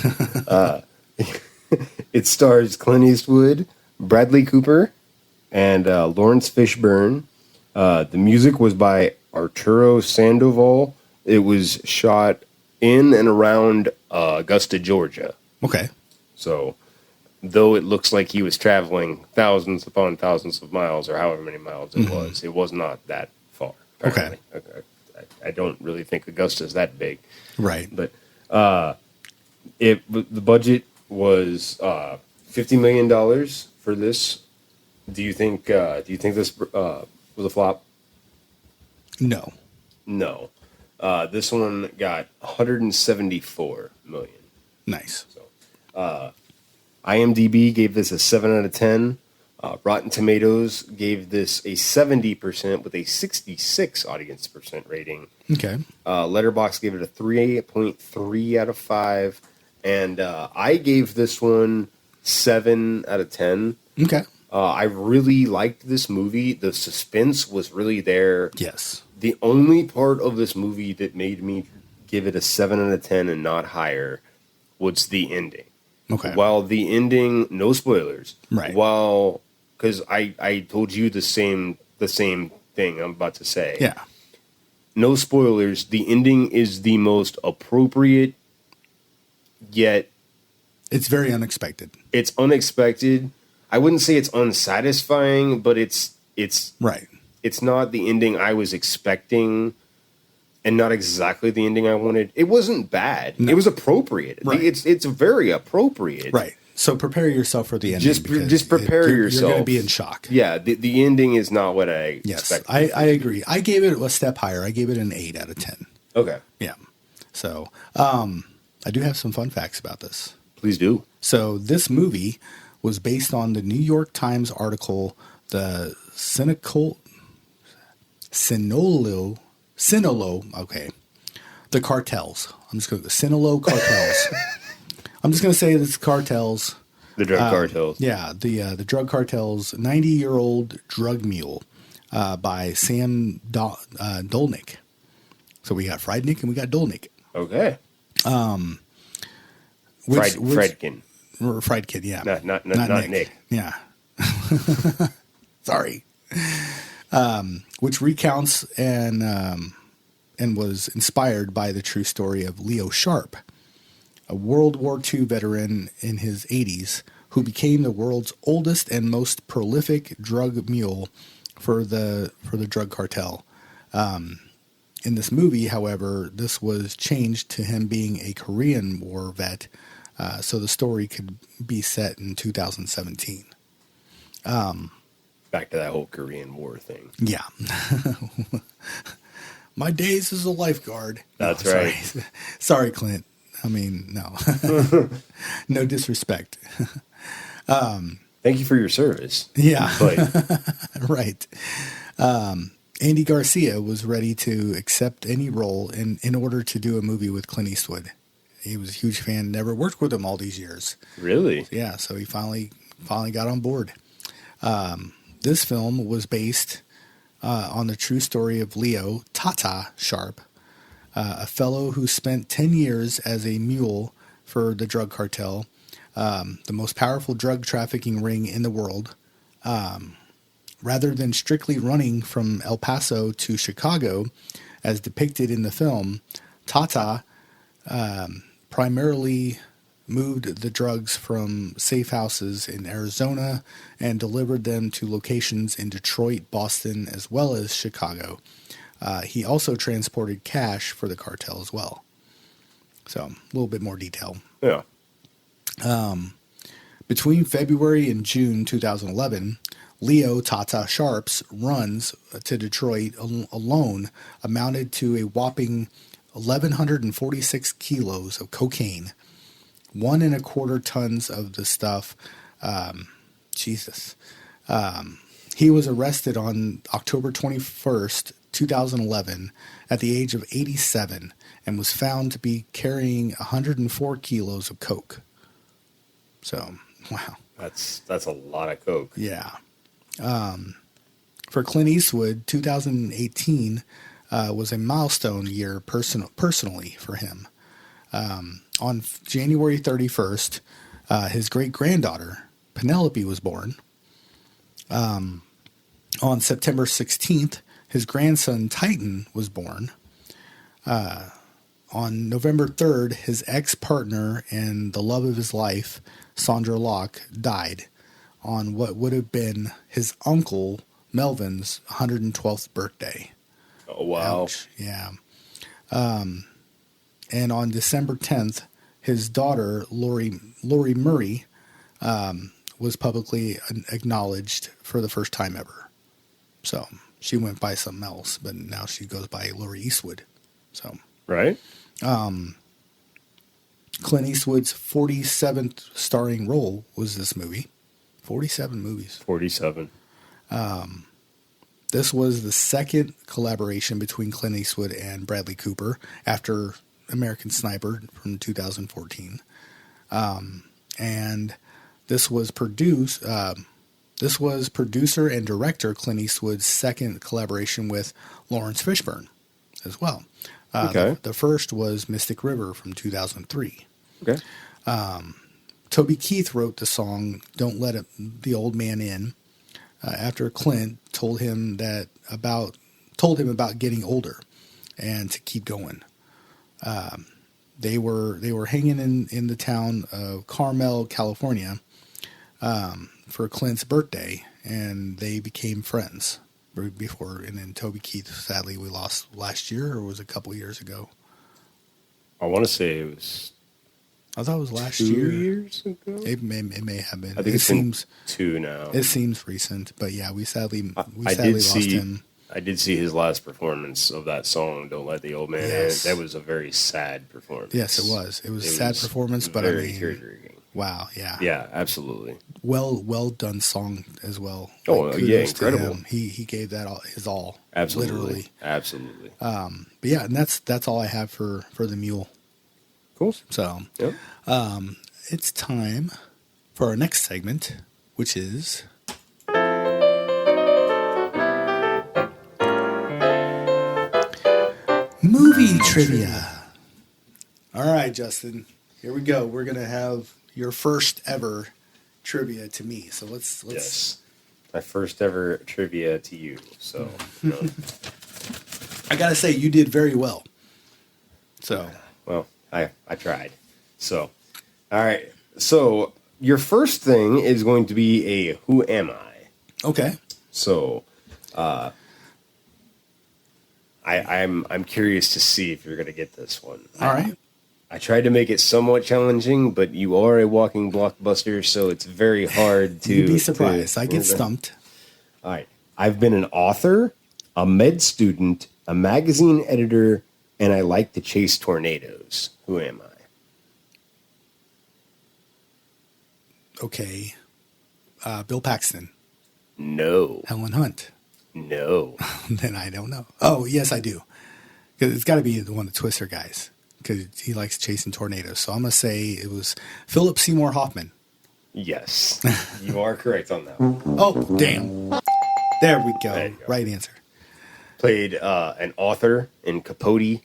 It stars Clint Eastwood, Bradley Cooper, and Lawrence Fishburne. The music was by Arturo Sandoval. It was shot in and around Augusta, Georgia. Okay. So, though it looks like he was traveling thousands upon thousands of miles, or however many miles it was not that far. Apparently. Okay. I don't really think Augusta's that big. Right. But the budget was $50 million for this. Do you think this was a flop? No. No. This one got 174 million. Nice. So, IMDb gave this a 7 out of 10. Rotten Tomatoes gave this a 70% with a 66 audience percent rating. Okay. Letterboxd gave it a 3.3 out of 5. And I gave this one 7 out of 10. Okay. I really liked this movie. The suspense was really there. Yes. The only part of this movie that made me give it a 7 out of 10 and not higher was the ending. Okay. While the ending, no spoilers. Right. Because I told you the same thing I'm about to say. Yeah. No spoilers. The ending is the most appropriate, yet it's very unexpected. It's unexpected. I wouldn't say it's unsatisfying, but it's right. It's not the ending I was expecting, and not exactly the ending I wanted. It wasn't bad. No. It was appropriate. Right. It's very appropriate. Right. So prepare yourself for the ending. Just prepare yourself. You're going to be in shock. Yeah. The ending is not what I expected. I agree. I gave it a step higher. I gave it an 8 out of 10. Okay. Yeah. So I do have some fun facts about this. Please do. So this movie was based on the New York Times article, the the cartels. I'm just going to Sinaloa cartels. I'm just going to say this cartels. The drug cartels. Yeah, the drug cartels. 90-year-old drug mule by Sam Dolnick. So we got Friednick and we got Dolnick. Okay. Friedkin. Friedkin, yeah. Not Nick. Yeah. Sorry. Which recounts and was inspired by the true story of Leo Sharp, a World War II veteran in his 80s who became the world's oldest and most prolific drug mule for the drug cartel. In this movie, however, this was changed to him being a Korean War vet, so the story could be set in 2017. Back to that whole Korean War thing. Yeah. My days as a lifeguard. That's right. Sorry, Clint. I mean, no. No disrespect. Thank you for your service. Yeah. Right. Andy Garcia was ready to accept any role in order to do a movie with Clint Eastwood. He was a huge fan, never worked with him all these years. Really? Yeah, so he finally got on board. This film was based on the true story of Leo Tata Sharp, a fellow who spent 10 years as a mule for the drug cartel, the most powerful drug trafficking ring in the world. Rather than strictly running from El Paso to Chicago, as depicted in the film, Tata primarily moved the drugs from safe houses in Arizona and delivered them to locations in Detroit, Boston, as well as Chicago. He also transported cash for the cartel as well. So, a little bit more detail. Yeah. Between February and June 2011, Leo Tata Sharp's runs to Detroit alone amounted to a whopping 1,146 kilos of cocaine, 1.25 tons of the stuff. Jesus. He was arrested on October 21st, 2011, at the age of 87, and was found to be carrying 104 kilos of coke. So, wow. That's a lot of coke. Yeah. For Clint Eastwood, 2018 was a milestone year personally for him. On January 31st, his great-granddaughter, Penelope, was born. On September 16th, his grandson, Titan, was born. On November 3rd, his ex-partner and the love of his life, Sandra Locke, died on what would have been his uncle Melvin's 112th birthday. Oh, wow. Ouch. Yeah. And on December 10th, his daughter, Lori Murray, was publicly acknowledged for the first time ever. So she went by something else, but now she goes by Lori Eastwood. So Right. Clint Eastwood's 47th starring role was this movie. 47 movies. 47. This was the second collaboration between Clint Eastwood and Bradley Cooper after American Sniper from 2014. And this was producer and director Clint Eastwood's second collaboration with Lawrence Fishburne as well. Okay. The first was Mystic River from 2003. Okay. Toby Keith wrote the song "Don't Let the Old Man In" after Clint told him about getting older and to keep going. They were hanging in the town of Carmel, California, for Clint's birthday, and they became friends before. And then Toby Keith, sadly, we lost last year, or was it a couple years ago? I want to say it was. I thought it was last 2 year. years ago? It may have been. I think it seems 2 now. It seems recent, but yeah, we sadly did lost him. I did see his last performance of that song, "Don't Let the Old Man In." That was a very sad performance. Yes, it was. It was a sad performance, but I mean, tear-jerking. Wow, yeah. Yeah, absolutely. Well done song as well. Oh, Like, yeah, kudos to incredible. him. He gave that his all. Absolutely. Literally. Absolutely. But yeah, and that's all I have for the mule. Cool. So, Yep. it's time for our next segment, which is movie trivia. All right, Justin, here we go. We're gonna have your first ever trivia to me. So let's. Yes. My first ever trivia to you. So, I gotta say, you did very well. So, well, I tried. So, all right. So your first thing is going to be a "Who am I?" Okay. So, I'm curious to see if you're going to get this one. All right. I tried to make it somewhat challenging, but you are a walking blockbuster, so it's very hard to. You'd be surprised. I get stumped. All right. I've been an author, a med student, a magazine editor, and I like to chase tornadoes. Who am I? Okay. Bill Paxton. No. Helen Hunt. No. Then I don't know. Oh, yes, I do. Because it's got to be the one of the Twister guys. Because he likes chasing tornadoes. So I'm going to say it was Philip Seymour Hoffman. Yes. You are correct on that one. Oh, damn. There we go. There you go. Right answer. Played an author in Capote.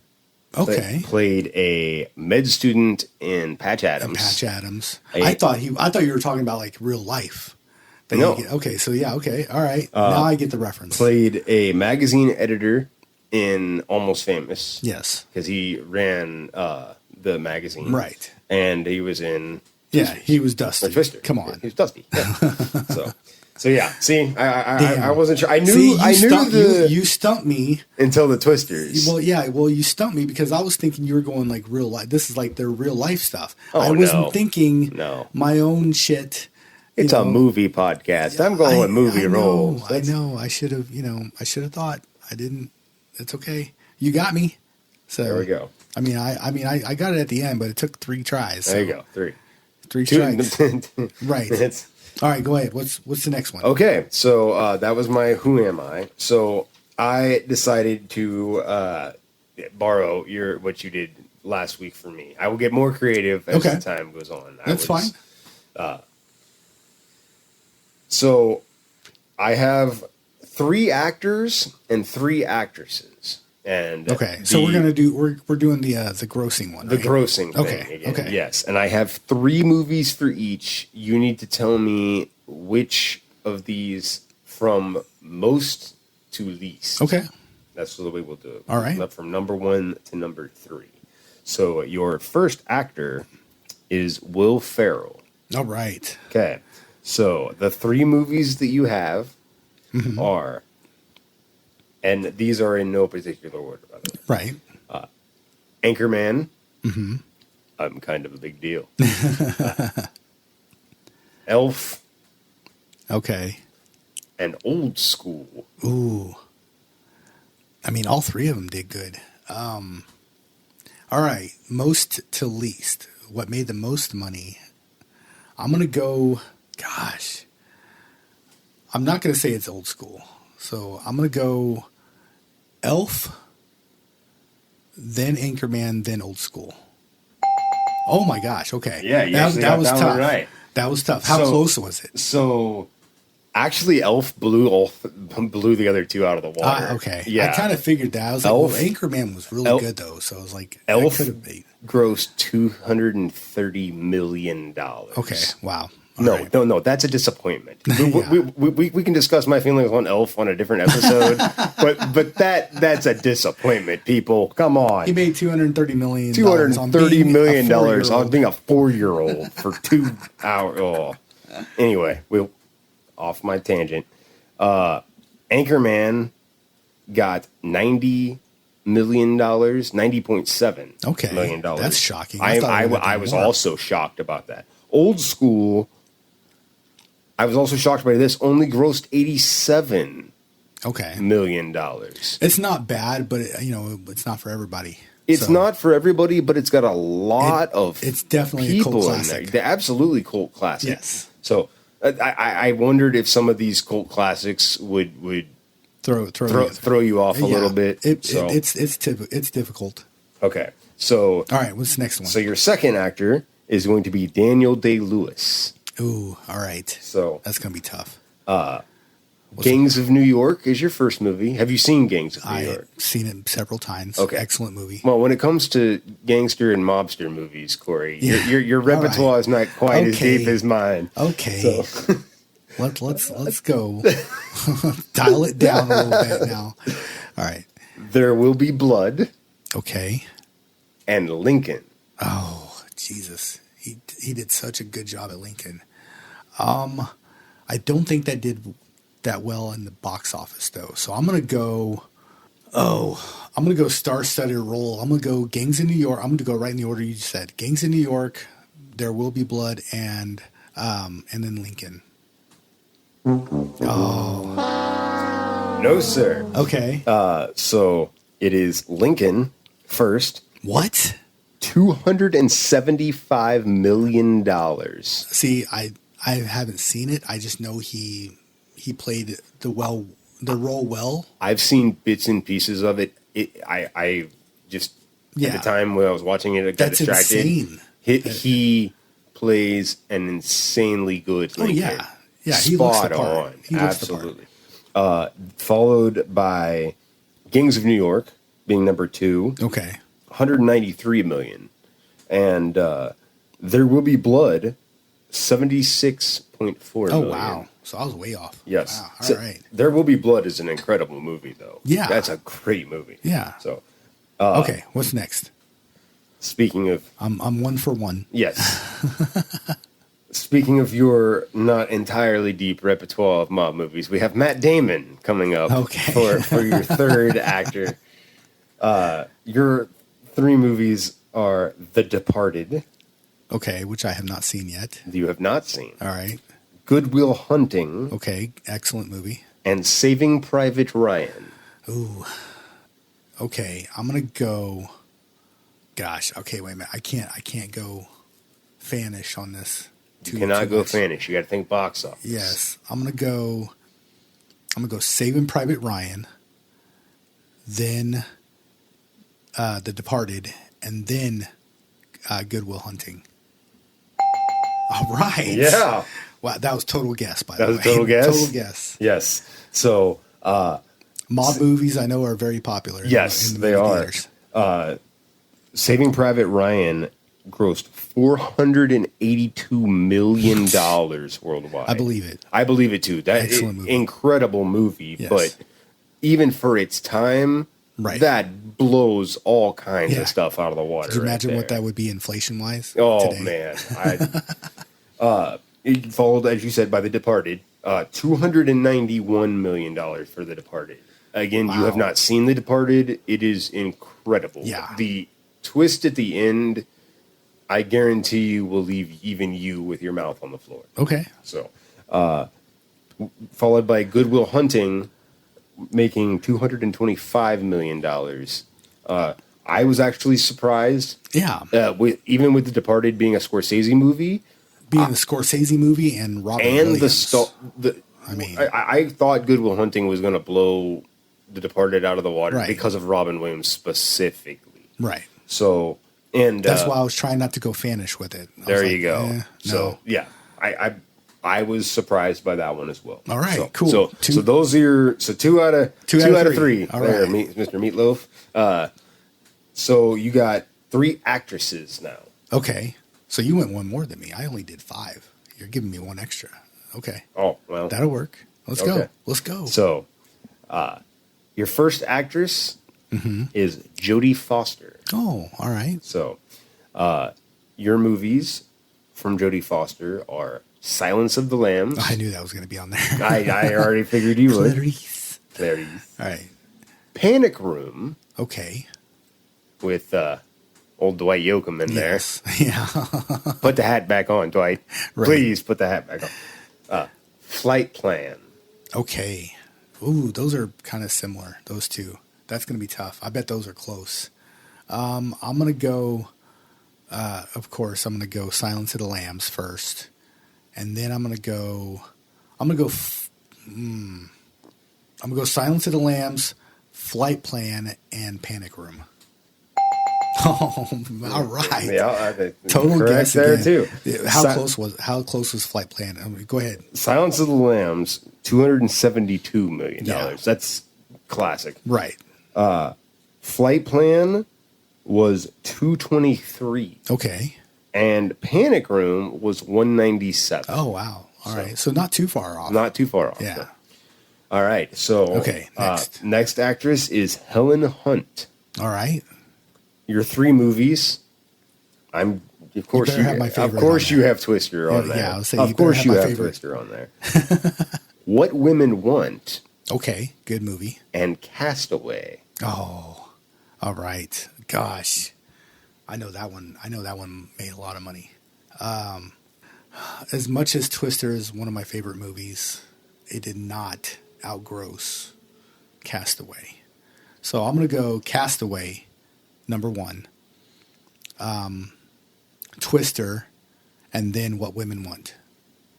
Okay. Played a med student in Patch Adams. Patch Adams. I thought you were talking about like real life. No. Okay, so yeah, okay. All right. Now I get the reference. Played a magazine editor in Almost Famous. Yes. Because he ran the magazine. Right. And he was in... Yeah, he was Dusty. Twister. Come on. He was Dusty. Yeah. So yeah. See, I wasn't sure. I knew you stumped me until the Twisters. Well, yeah. Well, you stumped me because I was thinking you were going like real life. This is like their real life stuff. Oh, I wasn't thinking my own shit. It's a movie podcast. I'm going with movie roles. I know. I should have. I should have thought. I didn't. It's okay. You got me. So there we go. I mean, I got it at the end, but it took 3 tries. So. There you go. 3 strikes. Right. All right, go ahead. What's the next one? Okay, so that was my "Who am I?" So I decided to borrow what you did last week for me. I will get more creative as the time goes on. That's fine. So I have 3 actors and 3 actresses. And okay, so we're doing the grossing one. The right? grossing thing again. Okay. Yes, and I have 3 movies for each. You need to tell me which of these from most to least. Okay. That's the way we'll do it. All right. From number 1 to number 3. So your first actor is Will Ferrell. All right. Okay. So the 3 movies that you have are, and these are in no particular order, by the way. Right. Anchorman. I'm kind of a big deal. Elf. Okay. And Old School. Ooh. I mean, all 3 of them did good. All right. Most to least. What made the most money? I'm going to go, gosh. I'm not going to say it's Old School. So I'm going to go Elf, then Anchorman, then Old School. Oh my gosh. Okay. Yeah, you that was got tough. right. That was tough. How close was it? So actually, Elf blew the other 2 out of the water. Okay. Yeah. I kind of figured that. I was Elf, like, well, Anchorman was really good, though. So I was like, Elf could have been. Grossed $230 million. Okay. Wow. No. That's a disappointment. We can discuss my feelings on Elf on a different episode, but that's a disappointment. People, come on. He made $230 million. $230 million on being a 4-year-old for 2 hours. Oh. Anyway, we'll off my tangent. Anchorman got $90 million, $90.7 million. That's shocking. I was also shocked about that. Old School, I was also shocked by this, only grossed $87 million. It's not bad, but it's not for everybody. It's not for everybody, but it's got a lot of it's definitely people a cult in classic. there. They're absolutely cult classic. Yes. So I wondered if some of these cult classics would throw you off a little bit. It's difficult. Okay. So all right, what's the next one? So your second actor is going to be Daniel Day-Lewis. Ooh, all right. So that's going to be tough. Gangs of New York is your first movie. Have you seen Gangs of New York? I've seen it several times. Okay. Excellent movie. Well, when it comes to gangster and mobster movies, Corey, your repertoire is not quite as deep as mine. Okay. So. Let's go. Dial it down a little bit now. All right. There Will Be Blood. Okay. And Lincoln. Oh, Jesus. He did such a good job at Lincoln. I don't think that did that well in the box office though. So I'm gonna go star-studded role. I'm gonna go Gangs in New York. I'm gonna go right in the order you said. Gangs in New York, There Will Be Blood, and then Lincoln. Oh. No, sir. Okay. So it is Lincoln first. What? $275 million. See, I haven't seen it. I just know he played the role well. I've seen bits and pieces of it. I just at the time when I was watching it, I got distracted. Insane. He plays an insanely good Lincoln. Oh yeah, he looks the part. On. Absolutely. Followed by Gangs of New York being number 2. Okay. 193 million. And There Will Be Blood, 76.4 million. Oh, wow. So I was way off. Yes. Wow. All right. There Will Be Blood is an incredible movie, though. Yeah. That's a great movie. Yeah. So. Okay, what's next? Speaking of... I'm 1 for 1. Yes. Speaking of your not entirely deep repertoire of mob movies, we have Matt Damon coming up for your third actor. Your 3 movies are The Departed. Okay, which I have not seen yet. You have not seen. All right. Good Will Hunting. Okay, excellent movie. And Saving Private Ryan. Ooh. Okay, I'm gonna go. Gosh. Okay, wait a minute. I can't go fanish on this. You cannot go fanish. You got to think box office. Yes, I'm gonna go Saving Private Ryan, then The Departed, and then Good Will Hunting. All right. Yeah. Wow, that was total guess, by the way. That was total guess? Total guess. Yes. So... mob movies I know are very popular. Yes, they are. Saving Private Ryan grossed $482 million worldwide. I believe it. I believe it too. That excellent movie. Incredible movie, yes. But even for its time, Right. that blows all kinds of stuff out of the water. Could you imagine right what that would be inflation-wise Oh, today? man. It followed, as you said, by The Departed. $291 million for The Departed. Again, you have not seen The Departed. It is incredible. Yeah. The twist at the end, I guarantee you, will leave even you with your mouth on the floor. Okay. So, followed by Good Will Hunting, making $225 million. I was actually surprised. Yeah. Even with The Departed being a Scorsese movie. Being a Scorsese movie and Robin and Williams. I thought Good Will Hunting was going to blow The Departed out of the water because of Robin Williams specifically. Right. So, and that's why I was trying not to go fanish with it. There you go. So, yeah, I was surprised by that one as well. All right, so, cool. So those are your two out of three. All there, right. Mr. Meatloaf. So you got 3 actresses now. Okay. So you went one more than me. I only did 5. You're giving me 1 extra. Okay. Oh, well. That'll work. Let's go. Let's go. So, your first actress is Jodie Foster. Oh, all right. So, your movies from Jodie Foster are Silence of the Lambs. I knew that was going to be on there. I already figured you would. Clarice. All right. Panic Room. Okay. With old Dwight Yoakam in there. Yeah. Put the hat back on, Dwight. Right. Please put the hat back on. Flight Plan. Okay. Ooh, those are kind of similar, those two. That's going to be tough. I bet those are close. I'm going to go, of course, I'm going to go Silence of the Lambs first. And then I'm going to go Silence of the Lambs, Flight Plan, and Panic Room. Oh, all right. Yeah, total guess there again. too. How close was Flight Plan? I mean, go ahead. Silence of the Lambs, $272 million. Yeah. That's classic. Right. Flight Plan was $223. Okay. And Panic Room was $197. Oh wow! All right, so not too far off. Not too far off. Yeah. So. All right. So okay. Next actress is Helen Hunt. All right. Your 3 movies. Of course you have Twister on there. Yeah, I'll say of course you have Twister on there. What Women Want. Okay, good movie. And Castaway. Oh, all right. Gosh, I know that one. I know that one made a lot of money. As much as Twister is one of my favorite movies, it did not outgross Castaway. So I'm going to go Castaway, number 1. Twister, and then What Women Want.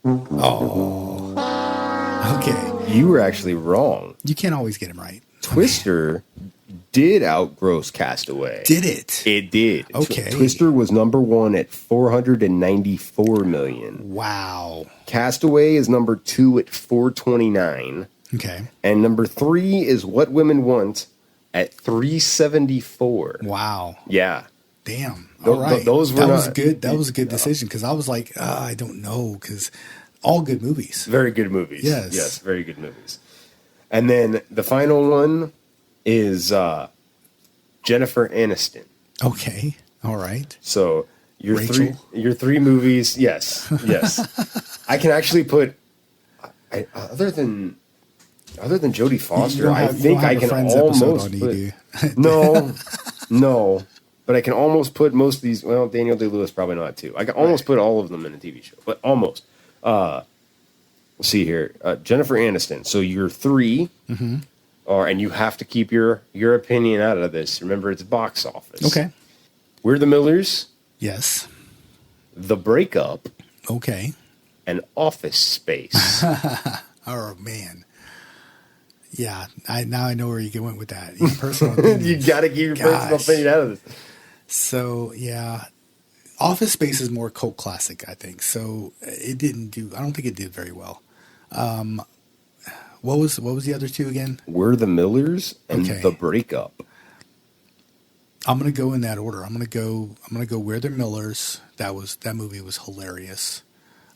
Oh. Okay. You were actually wrong. You can't always get him right. Twister did outgross Castaway. Did it? It did. Okay. Twister was number 1 at $494 million. Wow. Castaway is number 2 at $429. Okay. And number 3 is What Women Want at $374. Wow. Yeah. Damn. All right. Those were that was good. That was a good decision because I was like, I don't know, because all good movies. Very good movies. Yes. Yes, very good movies. And then the final one is Jennifer Aniston. Okay. All right. So your Rachel? your 3 movies, yes. I can actually put other than Jodie Foster, I think I can almost put No. But I can almost put most of these. Well, Daniel Day-Lewis probably not too. I can almost put all of them in a TV show, but almost. Let's see here, Jennifer Aniston. So your 3 are, and you have to keep your opinion out of this. Remember, it's box office. Okay. We're the Millers. Yes. The Breakup. Okay. And Office Space. Oh man. Yeah. Now I know where you went with that. Your personal opinion. You got to keep your personal opinion out of this. So yeah, Office Space is more cult classic, I think. So it didn't do. I don't think it did very well. What was the other 2 again? We're the Millers and The Breakup. I'm gonna go in that order. I'm gonna go We're the Millers. That movie was hilarious.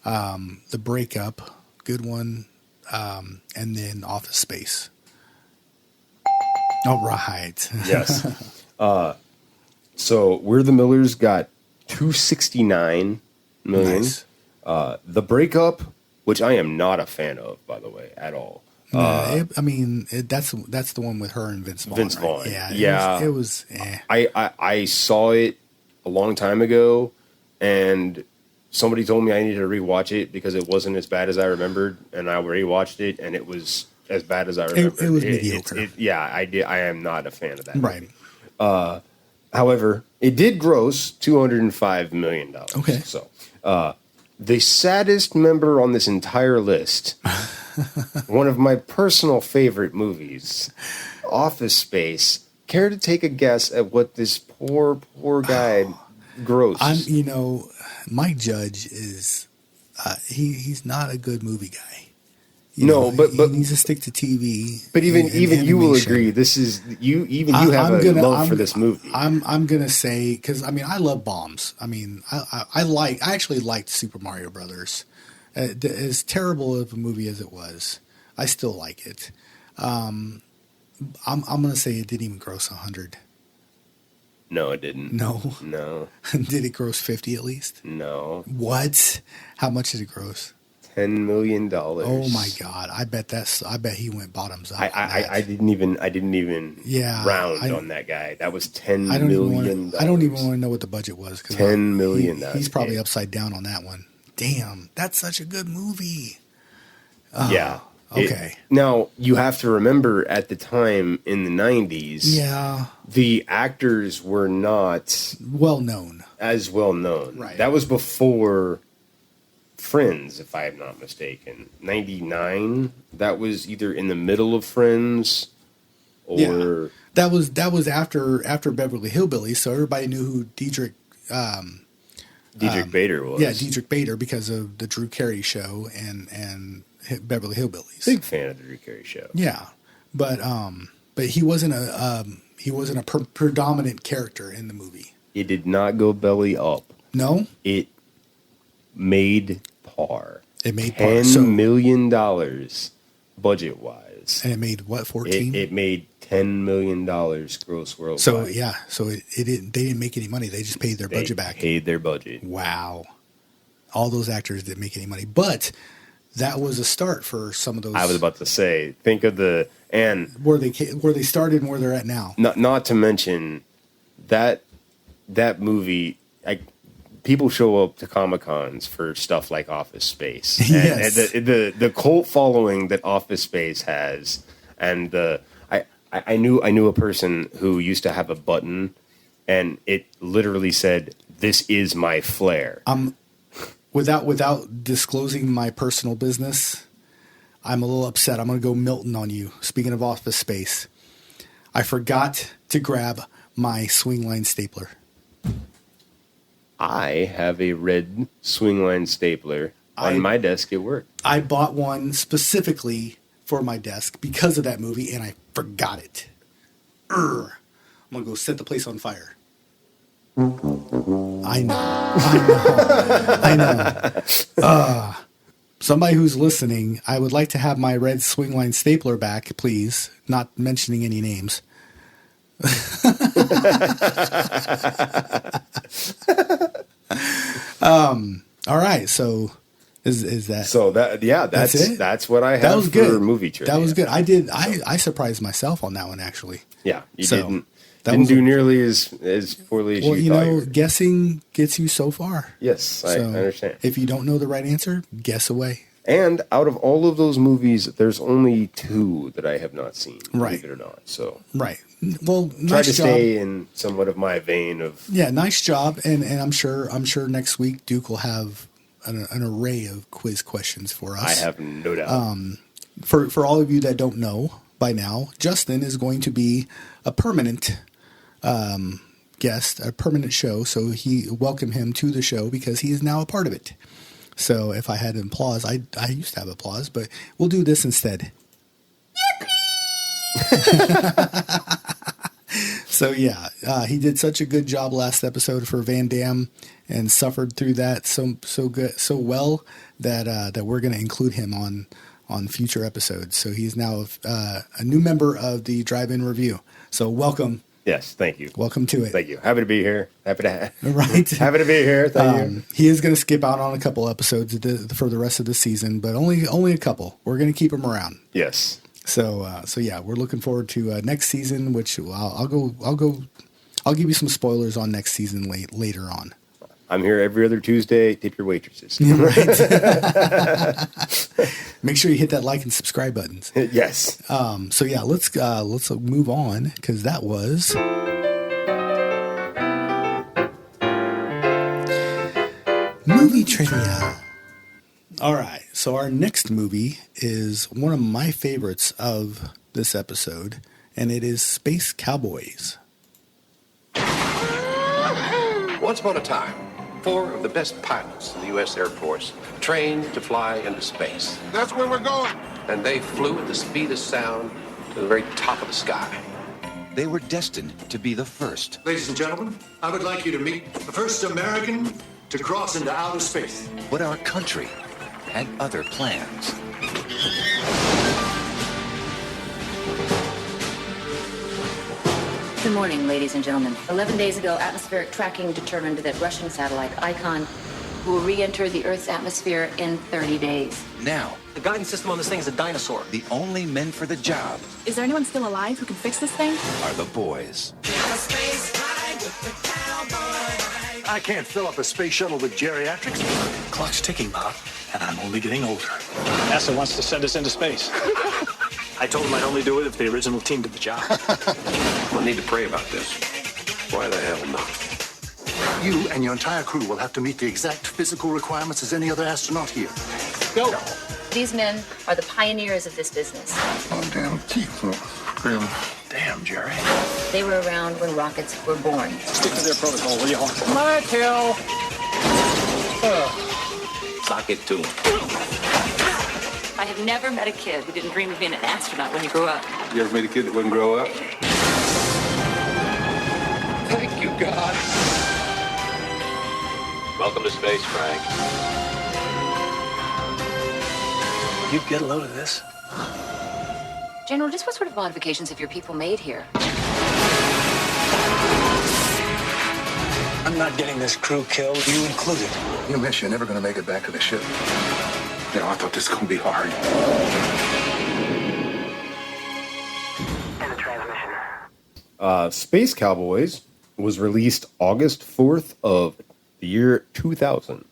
The Breakup, good one. And then Office Space. Oh, right. Yes. So We're the Millers got $269 million. Nice. The Breakup, which I am not a fan of, by the way, at all. That's the one with her and Vince Vaughn. Vince right? Vaughn. Yeah. It was I saw it a long time ago, and somebody told me I needed to rewatch it because it wasn't as bad as I remembered, and I rewatched it, and it was as bad as I remembered. It was mediocre. I am not a fan of that right. movie. However, it did gross $205 million. Okay. So, the saddest member on this entire list, one of my personal favorite movies, Office Space. Care to take a guess at what this poor guy grossed? Mike Judge is he's not a good movie guy. He needs to stick to TV. But even you will agree, this is you have a love for this movie. I'm gonna say, because I love bombs. I actually liked Super Mario Brothers. As terrible of a movie as it was, I still like it. I'm gonna say it didn't even gross 100. No, it didn't. No. Did it gross 50 at least? No. What? How much did it gross? $10 million. Oh my God! I bet he went bottoms up. I didn't even round on that guy. That was $10 million. I don't even want to know what the budget was. $10 million. He's probably upside down on that one. Damn, that's such a good movie. Yeah. Okay. Now you have to remember, at the time in the 90s, the actors were not as well known. Right. That was before Friends, if I am not mistaken. 99. That was either in the middle of Friends or that was after Beverly Hillbillies, so everybody knew who Diedrich Bader was. Yeah, Diedrich Bader, because of the Drew Carey show and Beverly Hillbillies. Big fan of the Drew Carey show. Yeah, but he wasn't a predominant character in the movie. It did not go belly up. No, it made par. It made par. $10 million budget wise, and it made what, 14? It made $10 million gross worldwide. So it didn't. They didn't make any money. They just paid their budget back. Paid their budget. Wow, all those actors didn't make any money, but that was a start for some of those. I was about to say, think of where they started and where they're at now. Not to mention that movie. People show up to Comic-Cons for stuff like Office Space. Yes. And the cult following that Office Space has, and I knew a person who used to have a button, and it literally said, "This is my flair." Without disclosing my personal business, I'm a little upset. I'm going to go Milton on you. Speaking of Office Space, I forgot to grab my swing line stapler. I have a red swing line stapler on my desk at work. I bought one specifically for my desk because of that movie, and I forgot it. I'm going to go set the place on fire. I know. Somebody who's listening, I would like to have my red swing line stapler back, please. Not mentioning any names. All right. So is that? So that's it. That's what I have. That was for good. Movie trivia. That was good. I surprised myself on that one, actually. Yeah, you didn't do nearly as poorly as you thought. Guessing gets you so far. Yes, I understand. If you don't know the right answer, guess away. And out of all of those movies, there's only 2 that I have not seen, right? Believe it or not. So right. Well, try nice to job. stay in somewhat of my vein of. Yeah, nice job, and I'm sure next week Duke will have an array of quiz questions for us. I have no doubt. For all of you that don't know by now, Justin is going to be a permanent guest, a permanent show. So he welcome him to the show because he is now a part of it. So if I had applause, I used to have applause, but we'll do this instead. So yeah, he did such a good job last episode for Van Damme and suffered through that so well that we're going to include him on on future episodes. So he's now a new member of the Drive-In Review. So welcome. Yes, thank you. Welcome to it. Thank you. Happy to be here. Happy to happy to be here. Thank you. He is going to skip out on a couple episodes for the rest of the season, but only a couple. We're going to keep him around. Yes. So yeah, we're looking forward to next season, which I'll give you some spoilers on next season later on. I'm here every other Tuesday. Tip your waitresses. Right. Make sure you hit that like and subscribe buttons. Yes. So yeah, let's move on because that was movie trivia. All right. So our next movie is one of my favorites of this episode, and it is Space Cowboys. Once upon a time, 4 of the best pilots in the U.S. Air Force trained to fly into space. That's where we're going. And they flew at the speed of sound to the very top of the sky. They were destined to be the first. Ladies and gentlemen, I would like you to meet the first American to cross into outer space. But our country had other plans. Good morning, ladies and gentlemen. 11 days ago, atmospheric tracking determined that Russian satellite Icon will re-enter the Earth's atmosphere in 30 days. Now, the guidance system on this thing is a dinosaur. The only men for the job Is there anyone still alive who can fix this thing? are the boys. I can't fill up a space shuttle with geriatrics. Clock's ticking, Bob, and I'm only getting older. NASA wants to send us into space. I told him I'd only do it if the original team did the job. We'll need to pray about this. Why the hell not? You and your entire crew will have to meet the exact physical requirements as any other astronaut here. Go. These men are the pioneers of this business. Oh, damn teeth. Really? Damn, Jerry. They were around when rockets were born. Stick to their protocol, will you, Hawk? Michael! Sock it to him. I have never met a kid who didn't dream of being an astronaut when he grew up. You ever meet a kid that wouldn't grow up? Thank you, God. Welcome to space, Frank. You get a load of this? General, just what sort of modifications have your people made here? I'm not getting this crew killed, you included. You miss, you're never going to make it back to the ship. You know, I thought this was going to be hard. And the transmission. Space Cowboys was released August 4th of the year 2000.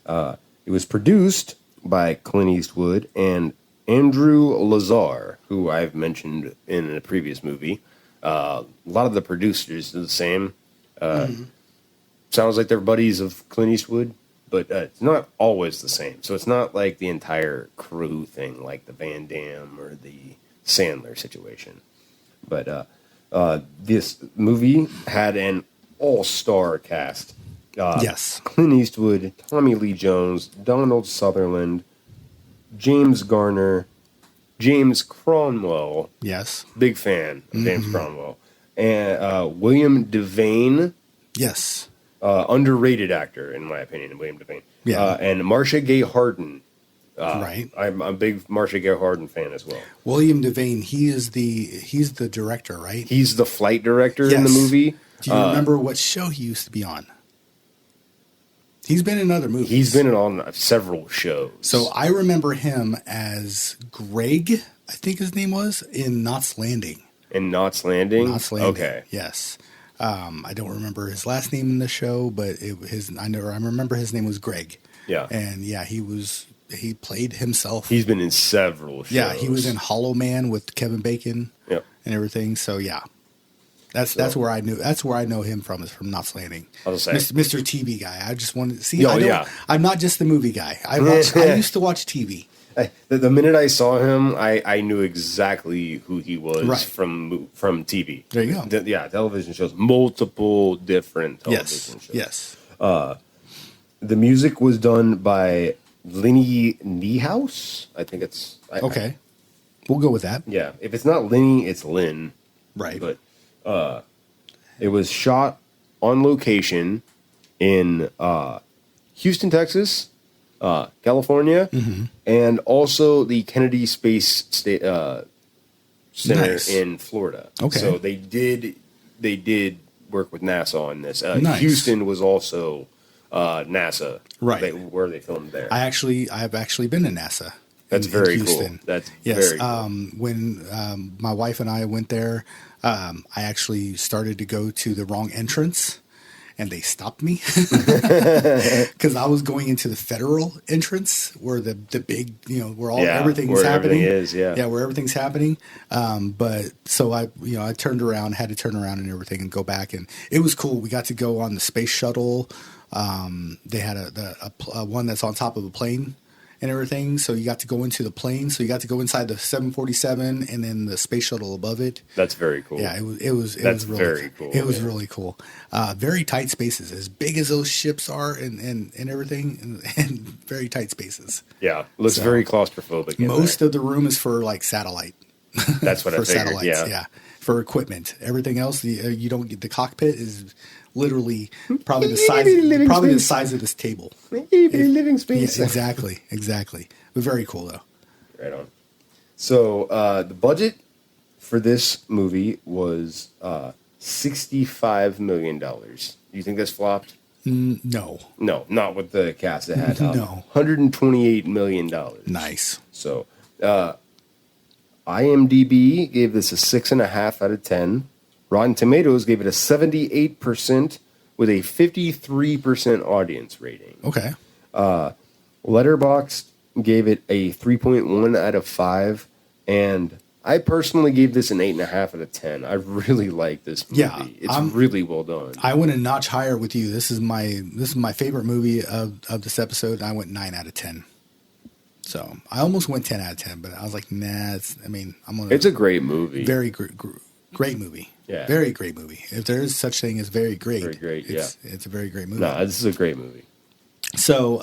It was produced by Clint Eastwood and Andrew Lazar, who I've mentioned in a previous movie. A lot of the producers are the same. Sounds like they're buddies of Clint Eastwood, but it's not always the same. So it's not like the entire crew thing, like the Van Damme or the Sandler situation. But this movie had an all-star cast. Yes. Clint Eastwood, Tommy Lee Jones, Donald Sutherland, James Garner, James Cromwell. Yes. Big fan of James Cromwell. And William Devane. Yes. Underrated actor, in my opinion, William Devane. Yeah. And Marcia Gay Harden. Right. I'm a big Marcia Gay Harden fan as well. William Devane, he's the director, right? He's the flight director in the movie. Do you remember what show he used to be on? He's been in other movies. He's been on several shows. So I remember him as Greg, I think his name was, in Knots Landing. In Knots Landing? Knots Landing. Okay. Yes. I don't remember his last name in the show, but I remember his name was Greg. Yeah. And yeah, he played himself. He's been in several shows. Yeah, he was in Hollow Man with Kevin Bacon. Yep. And everything. So yeah. That's where I know him from, is from Knots Landing. I'll say Mr. TV guy. I just wanted to see. Yeah. I'm not just the movie guy. I used to watch TV. The minute I saw him, I knew exactly who he was from TV. There you go. Television shows, multiple different television shows. Yes. The music was done by Lenny Niehaus. I think it's okay. We'll go with that. Yeah, if it's not Lenny, it's Lynn. Right. But it was shot on location in Houston, Texas, California, Mm-hmm. and also the Kennedy Space Center Nice. in Florida. Okay. So they did work with NASA on this. Nice. Houston was also NASA, Right. where they filmed there. I've actually been to NASA. That's in very Houston. cool. That's yes. very cool. When my wife and I went there, I actually started to go to the wrong entrance, and they stopped me because I was going into the federal entrance where the big, where everything's where happening. Everything is, yeah, where everything's happening. But so I turned around, had to turn around and everything and go back, and it was cool. We got to go on the space shuttle. They had a one that's on top of a plane and everything. So you got to go into the plane. So you got to go inside the 747 and then the space shuttle above it. That's very cool. Yeah, it was That's really very cool. It was really cool. Very tight spaces, as big as those ships are, and everything, and very tight spaces. Yeah, looks very claustrophobic. Most of the room is for like satellite. That's what I for figured. satellites. Yeah, for equipment. Everything else, you don't get. The cockpit is literally probably the size of this table. Living space. Yeah, exactly. But very cool though. Right on. So the budget for this movie was $65 million. Do you think this flopped? No, not with the cast it had. No. $128 million. Nice. So IMDb gave this a 6.5 out of 10. Rotten Tomatoes gave it a 78% with a 53% audience rating. Okay. Letterboxd gave it a 3.1 out of 5, and I personally gave this an 8.5 out of 10. I really like this movie. Yeah, it's really well done. I went a notch higher with you. This is my favorite movie of this episode. And I went 9 out of 10. So I almost went 10 out of 10, but I was like, nah. It's a great movie. Very great movie. Yeah, very great movie. If there is such thing as very great, it's a very great movie. No, this is a great movie. So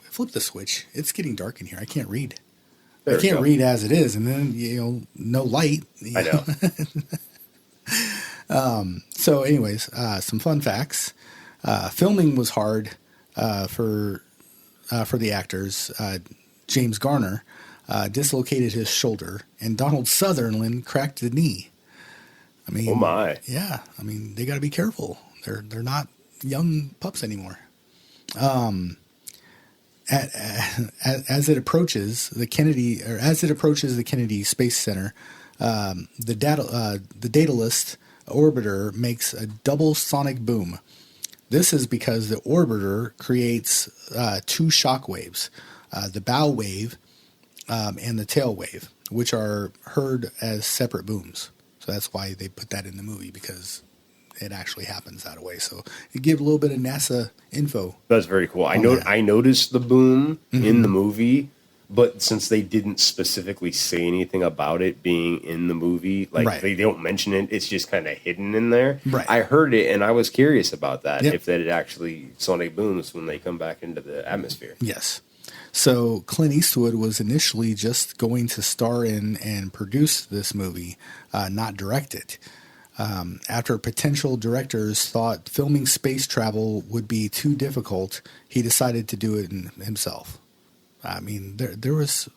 flip the switch. It's getting dark in here. I can't read. There I can't read as it is, and then no light. I know. So, anyways, some fun facts. Filming was hard for the actors. James Garner dislocated his shoulder, and Donald Sutherland cracked the knee. I mean, oh my! Yeah, I mean they got to be careful. They're not young pups anymore. As it approaches the Kennedy Space Center, the Daedalus orbiter makes a double sonic boom. This is because the orbiter creates two shock waves, the bow wave and the tail wave, which are heard as separate booms. So that's why they put that in the movie, because it actually happens that way. So it gives a little bit of NASA info. That's very cool. I noticed the boom in the movie, but since they didn't specifically say anything about it being in the movie, like they don't mention it, it's just kind of hidden in there. Right. I heard it and I was curious about that, Yep. if that it actually sonic booms when they come back into the atmosphere. Yes. So Clint Eastwood was initially just going to star in and produce this movie, not direct it. After potential directors thought filming space travel would be too difficult, he decided to do it himself. I mean, there was,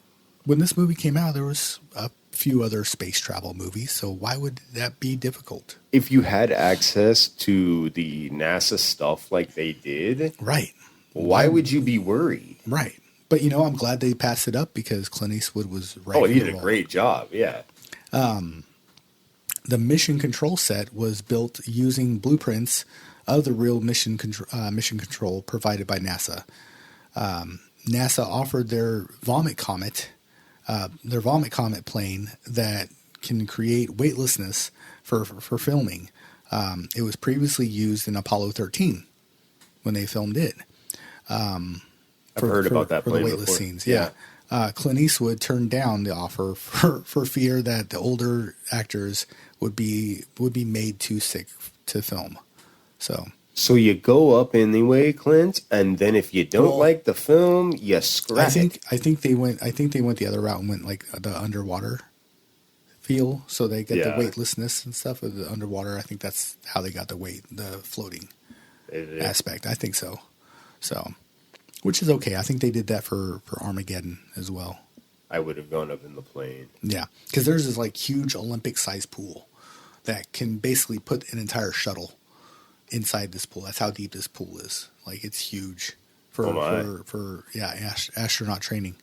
when this movie came out, there was a few other space travel movies, so why would that be difficult? If you had access to the NASA stuff like they did, right? Why would you be worried? Right. But, I'm glad they passed it up because Clint Eastwood was right. Oh, he did a great job, yeah. The mission control set was built using blueprints of the real mission control provided by NASA. NASA offered their Vomit Comet plane that can create weightlessness for filming. It was previously used in Apollo 13 when they filmed it. I've heard about that plane for the weightless before. scenes. Yeah. Clint Eastwood turned down the offer for fear that the older actors would be made too sick to film. So you go up anyway, Clint, and then if you don't like the film, you scrap it. I think they went the other route and went like the underwater feel. So they get the weightlessness and stuff of the underwater. I think that's how they got the floating aspect. I think so. So which is okay. I think they did that for Armageddon as well. I would have gone up in the plane. Yeah, because there's this like huge Olympic-sized pool that can basically put an entire shuttle inside this pool. That's how deep this pool is. Like it's huge for astronaut training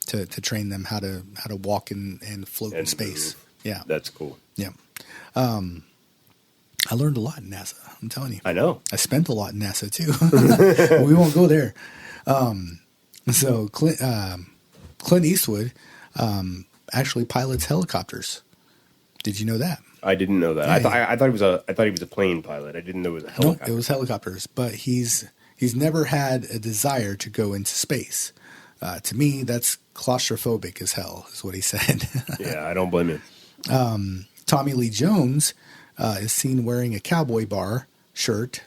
to train them how to walk and float in space. Move. Yeah, that's cool. Yeah, I learned a lot in NASA. I'm telling you. I know. I spent a lot in NASA too. We won't go there. So Clint Eastwood actually pilots helicopters. Did you know that? I didn't know that. Yeah, I thought he was a plane pilot. I didn't know it was a helicopter. No, it was helicopters. But he's never had a desire to go into space. To me, that's claustrophobic as hell, is what he said. Yeah, I don't blame him. Tommy Lee Jones is seen wearing a cowboy bar shirt,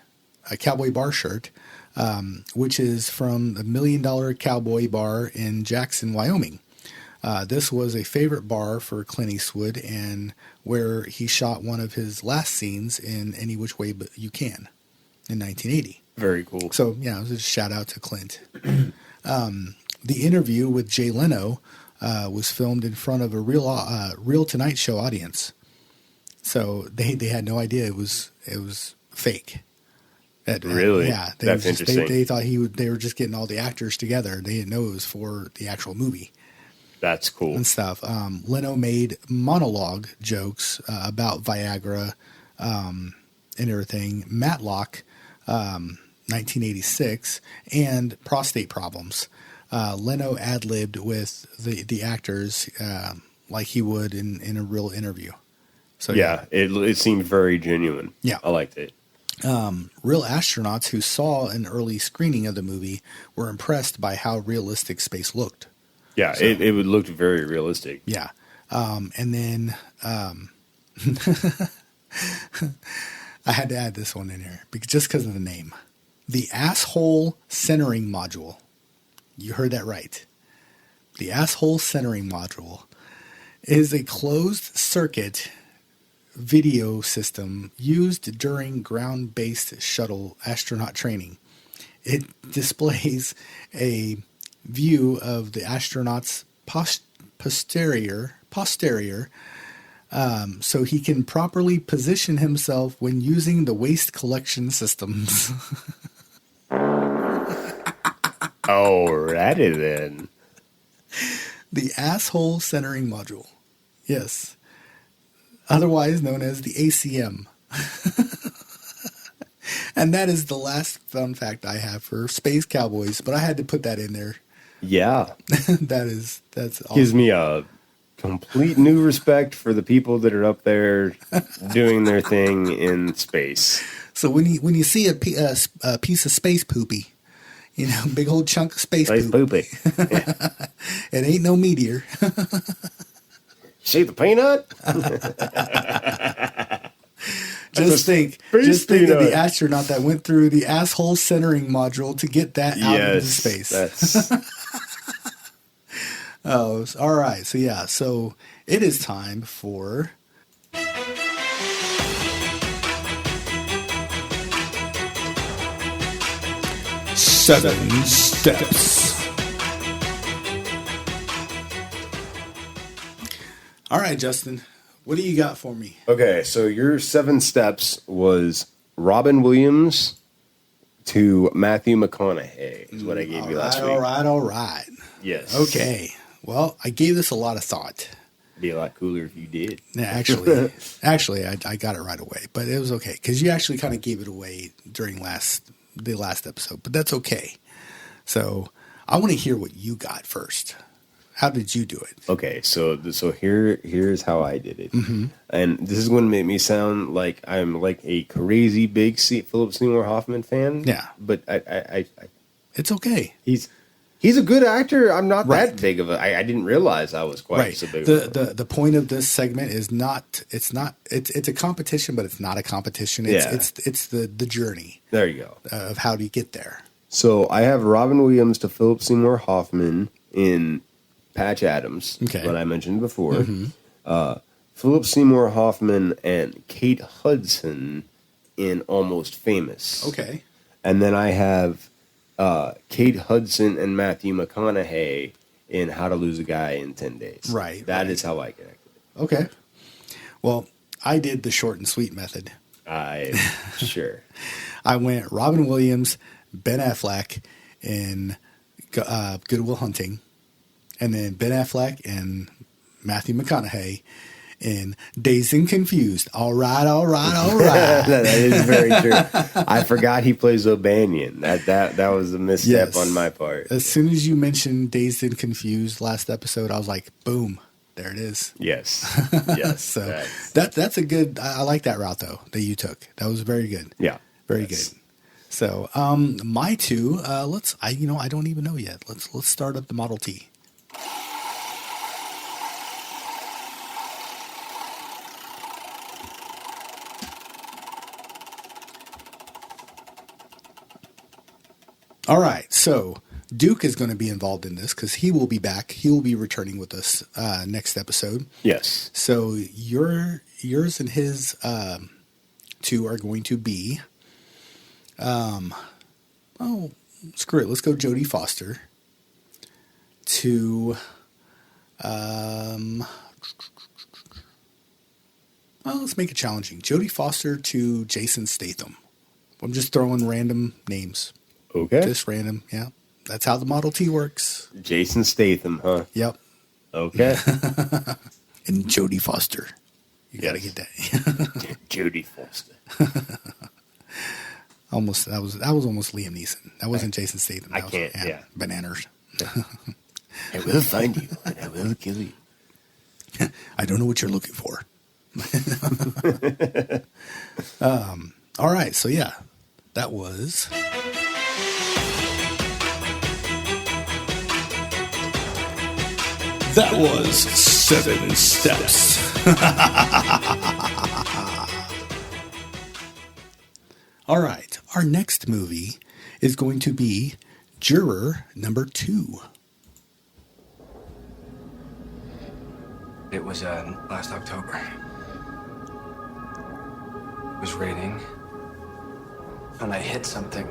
which is from the $1 Million Cowboy Bar in Jackson, Wyoming. This was a favorite bar for Clint Eastwood and where he shot one of his last scenes in Any Which Way But You Can in 1980. Very cool. So, yeah, it was a shout out to Clint. The interview with Jay Leno was filmed in front of a real Tonight Show audience. So they had no idea it was fake. Really? Yeah. That's interesting. They thought they were just getting all the actors together. They didn't know it was for the actual movie. That's cool. And stuff. Leno made monologue jokes about Viagra and everything, Matlock, 1986, and prostate problems. Leno ad-libbed with the actors like he would in a real interview. So yeah, it seemed very genuine. Yeah. I liked it. Real astronauts who saw an early screening of the movie were impressed by how realistic space looked. Yeah, so, it would look very realistic. Yeah. And then I had to add this one in here just because of the name. The asshole centering module. You heard that right. The asshole centering module is a closed circuit video system used during ground-based shuttle astronaut training. It displays a view of the astronaut's posterior, so he can properly position himself when using the waste collection systems. Alrighty then. The asshole centering module. Yes. Otherwise known as the ACM. And that is the last fun fact I have for Space Cowboys, but I had to put that in there. Yeah. That's awesome. Gives me a complete new respect for the people that are up there doing their thing in space. So when you see a piece of space poopy, big old chunk of space poopy. Yeah. It ain't no meteor. See the peanut? Just think of the astronaut that went through the asshole centering module to get that out into space. Oh, all right. So yeah, so it is time for Seven Steps. All right, Justin, what do you got for me? Okay, so your 7 steps was Robin Williams to Matthew McConaughey is what I gave you last week. All right. Yes. Okay. Well, I gave this a lot of thought. It'd be a lot cooler if you did. Yeah, actually, I got it right away, but it was okay because you actually kind of gave it away during the last episode, but that's okay. So I want to hear what you got first. How did you do it? Okay, so here's how I did it, and this is going to make me sound like I'm like a crazy big Philip Seymour Hoffman fan. Yeah, but I it's okay. He's a good actor. I'm not that big of a. I didn't realize I was quite so big. The point of this segment is not. It's a competition, but it's not a competition. It's the journey. There you go. Of how do you get there? So I have Robin Williams to Philip Seymour Hoffman in Patch Adams, what I mentioned before. Philip Seymour Hoffman and Kate Hudson in Almost Famous. Okay. And then I have Kate Hudson and Matthew McConaughey in How to Lose a Guy in 10 Days. Right. That is how I connected it. Okay. Well, I did the short and sweet method. Sure. I went Robin Williams, Ben Affleck in Good Will Hunting, and then Ben Affleck and Matthew McConaughey in Dazed and Confused. All right. That is very true. I forgot he plays O'Banion. That was a misstep on my part. As soon as you mentioned Dazed and Confused last episode, I was like, boom, there it is. Yes. Yes. So that's a good. I like that route though that you took. That was very good. Yeah. Very good. So my two. I don't even know yet. Let's start up the Model T. All right, so Duke is going to be involved in this because he will be back. He will be returning with us next episode. Yes. So yours and his two are going to be, screw it. Let's go Jodie Foster to, let's make it challenging. Jodie Foster to Jason Statham. I'm just throwing random names. Okay. Just random, yeah. That's how the Model T works. Jason Statham, huh? Yep. Okay. And Jodie Foster. You got to get that. Jodie Foster. That was almost Liam Neeson. That wasn't Jason Statham. That was Bananas. I will find you and I will kill you. I don't know what you're looking for. All right, so yeah, that was. That was 7 Steps. All right. Our next movie is going to be Juror Number 2. It was last October. It was raining, and I hit something.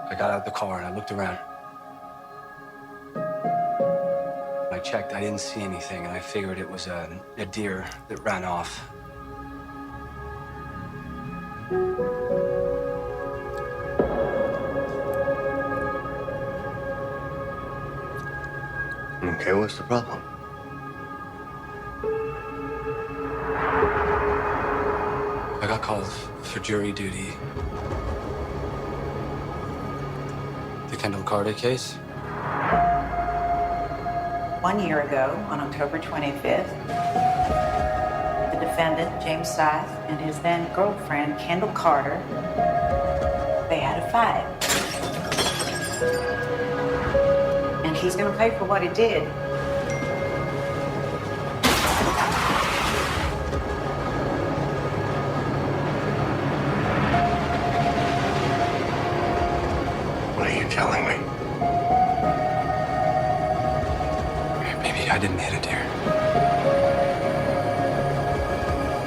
I got out of the car and I looked around. I checked, I didn't see anything, and I figured it was a deer that ran off. Okay, what's the problem? I got called for jury duty. The Kendall Carter case? 1 year ago, on October 25th, the defendant, James Scythe, and his then girlfriend, Kendall Carter, they had a fight. And he's going to pay for what he did. What are you telling me? Maybe I didn't hit a deer.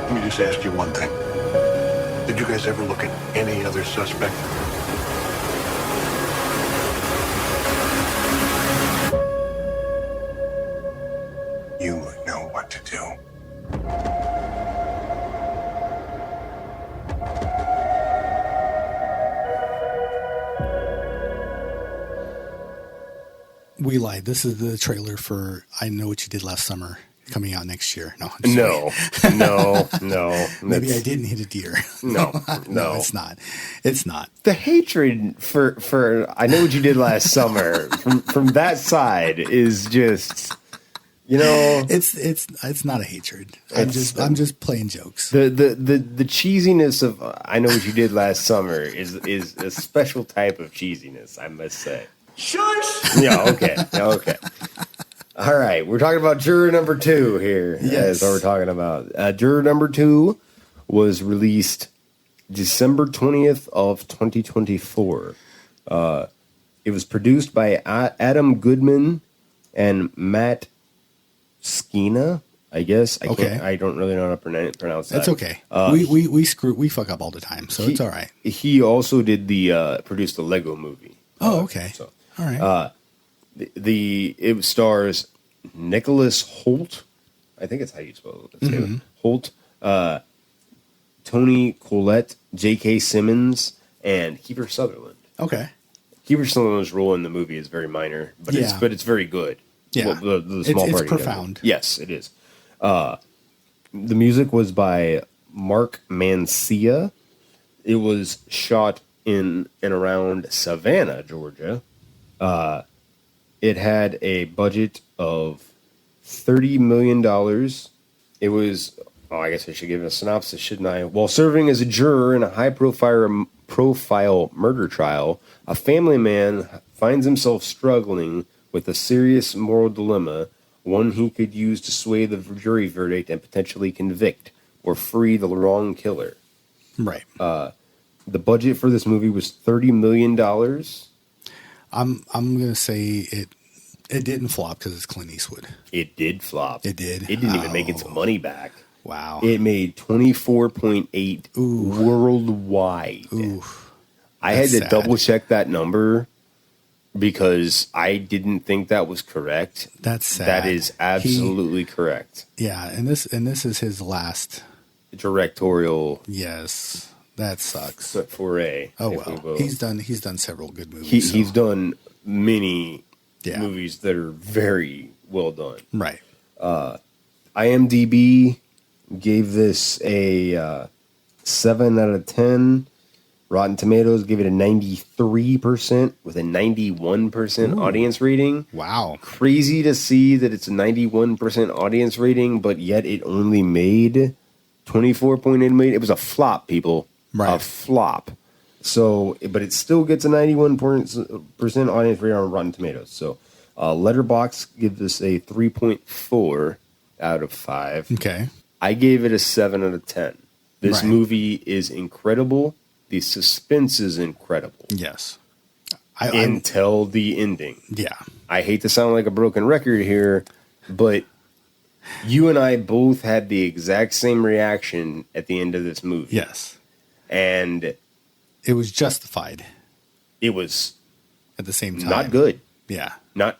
Let me just ask you one thing. Did you guys ever look at any other suspect? You know what to do. We lied. This is the trailer for I Know What You Did Last Summer, coming out next year. No, No. Maybe I didn't hit a deer. No, it's not. It's not. The hatred for I Know What You Did Last Summer from that side is just, it's not a hatred. I'm just playing jokes. The cheesiness of I Know What You Did Last Summer is a special type of cheesiness, I must say. Shush! Yeah, okay. All right, we're talking about Juror Number 2 here. Yes. That's what we're talking about. Juror Number 2 was released December 20th of 2024. It was produced by Adam Goodman and Matt Skina. I guess. Okay. I don't really know how to pronounce that. That's okay. We fuck up all the time, so it's all right. He also did produced the Lego movie. Oh, okay. So, all right. It stars Nicholas Hoult. I think it's how you spell it. Mm-hmm. Hoult, Tony Collette, J.K. Simmons, and Kiefer Sutherland. Okay. Kiefer Sutherland's role in the movie is very minor, but it's very good. Yeah, well, the small it's part profound. Yes, it is. The music was by Mark Mancia. It was shot in and around Savannah, Georgia. It had a budget of $30 million. It was, I guess I should give it a synopsis, shouldn't I? While serving as a juror in a high-profile murder trial, a family man finds himself struggling with a serious moral dilemma, one he could use to sway the jury verdict and potentially convict or free the wrong killer. Right. The budget for this movie was $30 million. I'm gonna say it didn't flop because it's Clint Eastwood. It did flop. It did. It didn't even make its money back. Wow. It made 24.8 worldwide. Ooh. I had to sad. double check that number because I didn't think that was correct. That's sad. That is absolutely correct. Yeah, and this is his last directorial. Yes, that sucks. Foray. Oh well, he's done several good movies. He's done many movies that are very well done. Right. IMDb gave this a 7 out of 10. Rotten Tomatoes gave it a 93% with a 91% audience rating. Wow. Crazy to see that it's a 91% audience rating, but yet it only made 24.8 million. It was a flop, people. Right. A flop. So, but it still gets a 91% audience rating on Rotten Tomatoes. So, Letterboxd gives this a 3.4 out of 5. Okay. I gave it a 7 out of 10. This movie is incredible. The suspense is incredible. Yes. Until the ending. Yeah. I hate to sound like a broken record here, but you and I both had the exact same reaction at the end of this movie. Yes. And it was justified. It was at the same time not good. Yeah. Not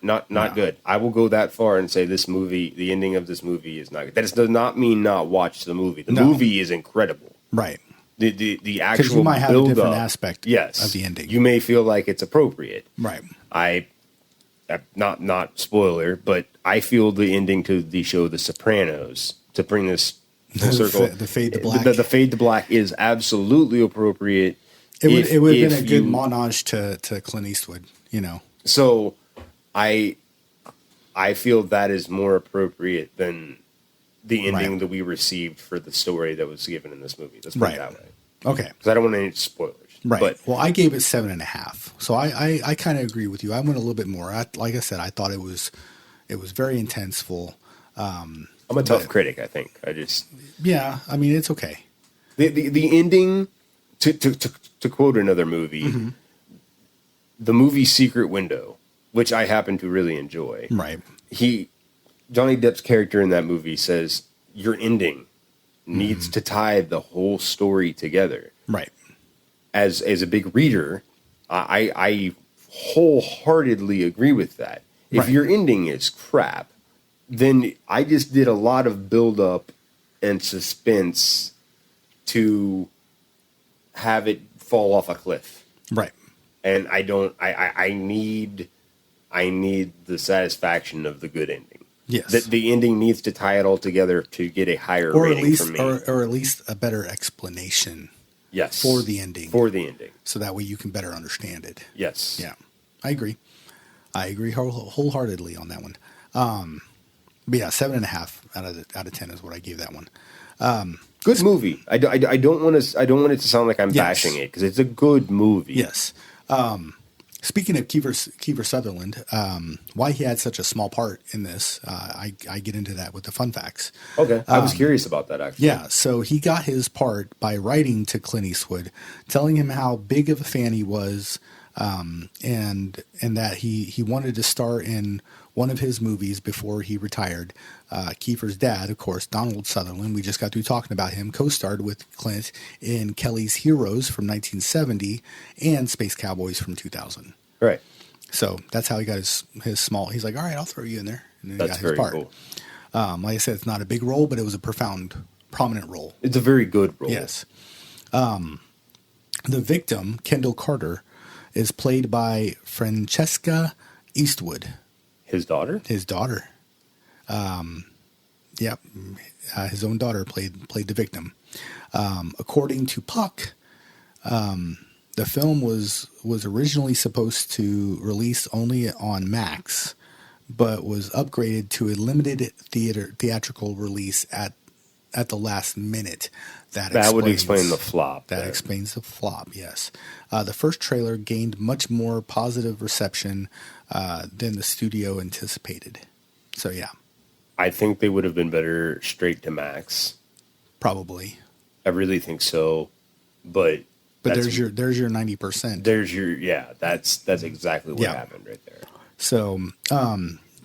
good. I will go that far and say this movie, the ending of this movie is not good. That does not mean not watch the movie. The movie is incredible. Right. The actual because you might have a different aspect yes, of the ending. You may feel like it's appropriate. Right. Not spoiler, but I feel the ending to the show The Sopranos, to bring this full circle. The fade to black. The fade to black is absolutely appropriate. It would have been a good montage to Clint Eastwood, you know. So I feel that is more appropriate than the ending that we received for the story that was given in this movie. Let's put it that way. Okay. Because I don't want any spoilers. Right. But, well, I gave it 7.5. So I kind of agree with you. I went a little bit more. Like I said, I thought it was very intenseful. I'm a tough critic, I think. Yeah, I mean, it's okay. The ending, to quote another movie, the movie Secret Window, which I happen to really enjoy. Right. Johnny Depp's character in that movie says, your ending needs to tie the whole story together. Right. As a big reader, I wholeheartedly agree with that. If your ending is crap, then I just did a lot of build-up and suspense to have it fall off a cliff. Right. And I need the satisfaction of the good ending. Yes. The ending needs to tie it all together to get a higher rating for me. Or at least a better explanation. Yes. For the ending. So that way you can better understand it. Yes. Yeah. I agree wholeheartedly on that one. But yeah, 7.5 out of 10 is what I gave that one. Good movie. I don't want it to sound like I'm bashing it, because it's a good movie. Yes. Speaking of Kiefer Sutherland, why he had such a small part in this, I get into that with the fun facts. Okay, I was curious about that, actually. Yeah, so he got his part by writing to Clint Eastwood, telling him how big of a fan he was and that he wanted to star in one of his movies before he retired. Kiefer's dad, of course, Donald Sutherland, we just got through talking about him, co-starred with Clint in Kelly's Heroes from 1970 and Space Cowboys from 2000. Right. So that's how he got his small. He's like, all right, I'll throw you in there. And then That's he got his very part. cool. Like I said, it's not a big role, but it was a prominent role. It's a very good role. Yes. The victim, Kendall Carter, is played by Francesca Eastwood. His daughter? His daughter. Yep. His own daughter played the victim. According to Puck, the film was originally supposed to release only on Max, but was upgraded to a limited theatrical release at the last minute. That would explain the flop. That explains the flop, yes. The first trailer gained much more positive reception than the studio anticipated. So, yeah. I think they would have been better straight to Max. Probably. I really think so. But there's your 90%. That's exactly what happened right there. So,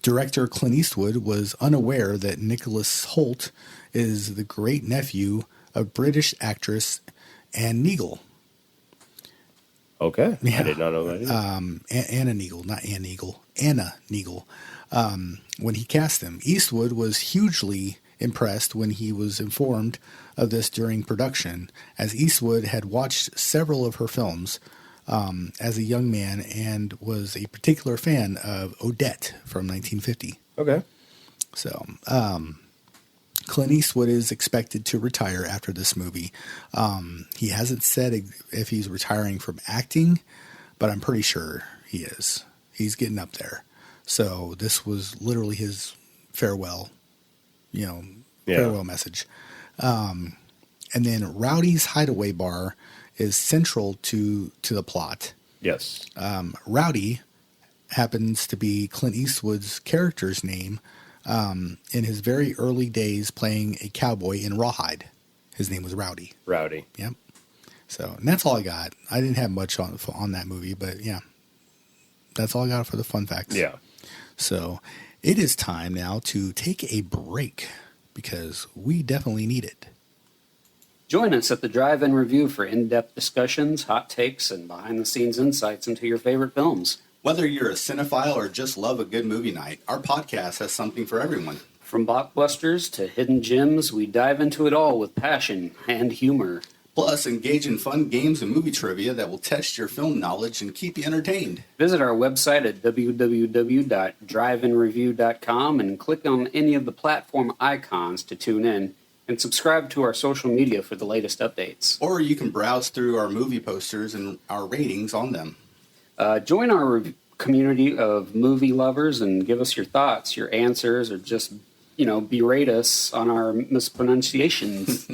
director Clint Eastwood was unaware that Nicholas Hoult is the great nephew of British actress Anne Neagle. Okay. Yeah. I did not know that either. Anna Neagle, not Anne Neagle. Anna Neagle. When he cast him, Eastwood was hugely impressed when he was informed of this during production, as Eastwood had watched several of her films as a young man and was a particular fan of Odette from 1950. Okay. So, Clint Eastwood is expected to retire after this movie. He hasn't said if he's retiring from acting, but I'm pretty sure he is. He's getting up there. So this was literally his farewell, farewell message. And then Rowdy's Hideaway Bar is central to the plot. Yes. Rowdy happens to be Clint Eastwood's character's name in his very early days playing a cowboy in Rawhide. His name was Rowdy. Rowdy. Yep. So, and that's all I got. I didn't have much on that movie, but yeah, that's all I got for the fun facts. Yeah. So it is time now to take a break because we definitely need it. Join us at the Drive-In Review for in-depth discussions, hot takes, and behind-the-scenes insights into your favorite films. Whether you're a cinephile or just love a good movie night, our podcast has something for everyone. From blockbusters to hidden gems, we dive into it all with passion and humor. Plus, engage in fun games and movie trivia that will test your film knowledge and keep you entertained. Visit our website at www.driveinreview.com and click on any of the platform icons to tune in, and subscribe to our social media for the latest updates. Or you can browse through our movie posters and our ratings on them. Join our community of movie lovers and give us your thoughts, your answers, or just, berate us on our mispronunciations.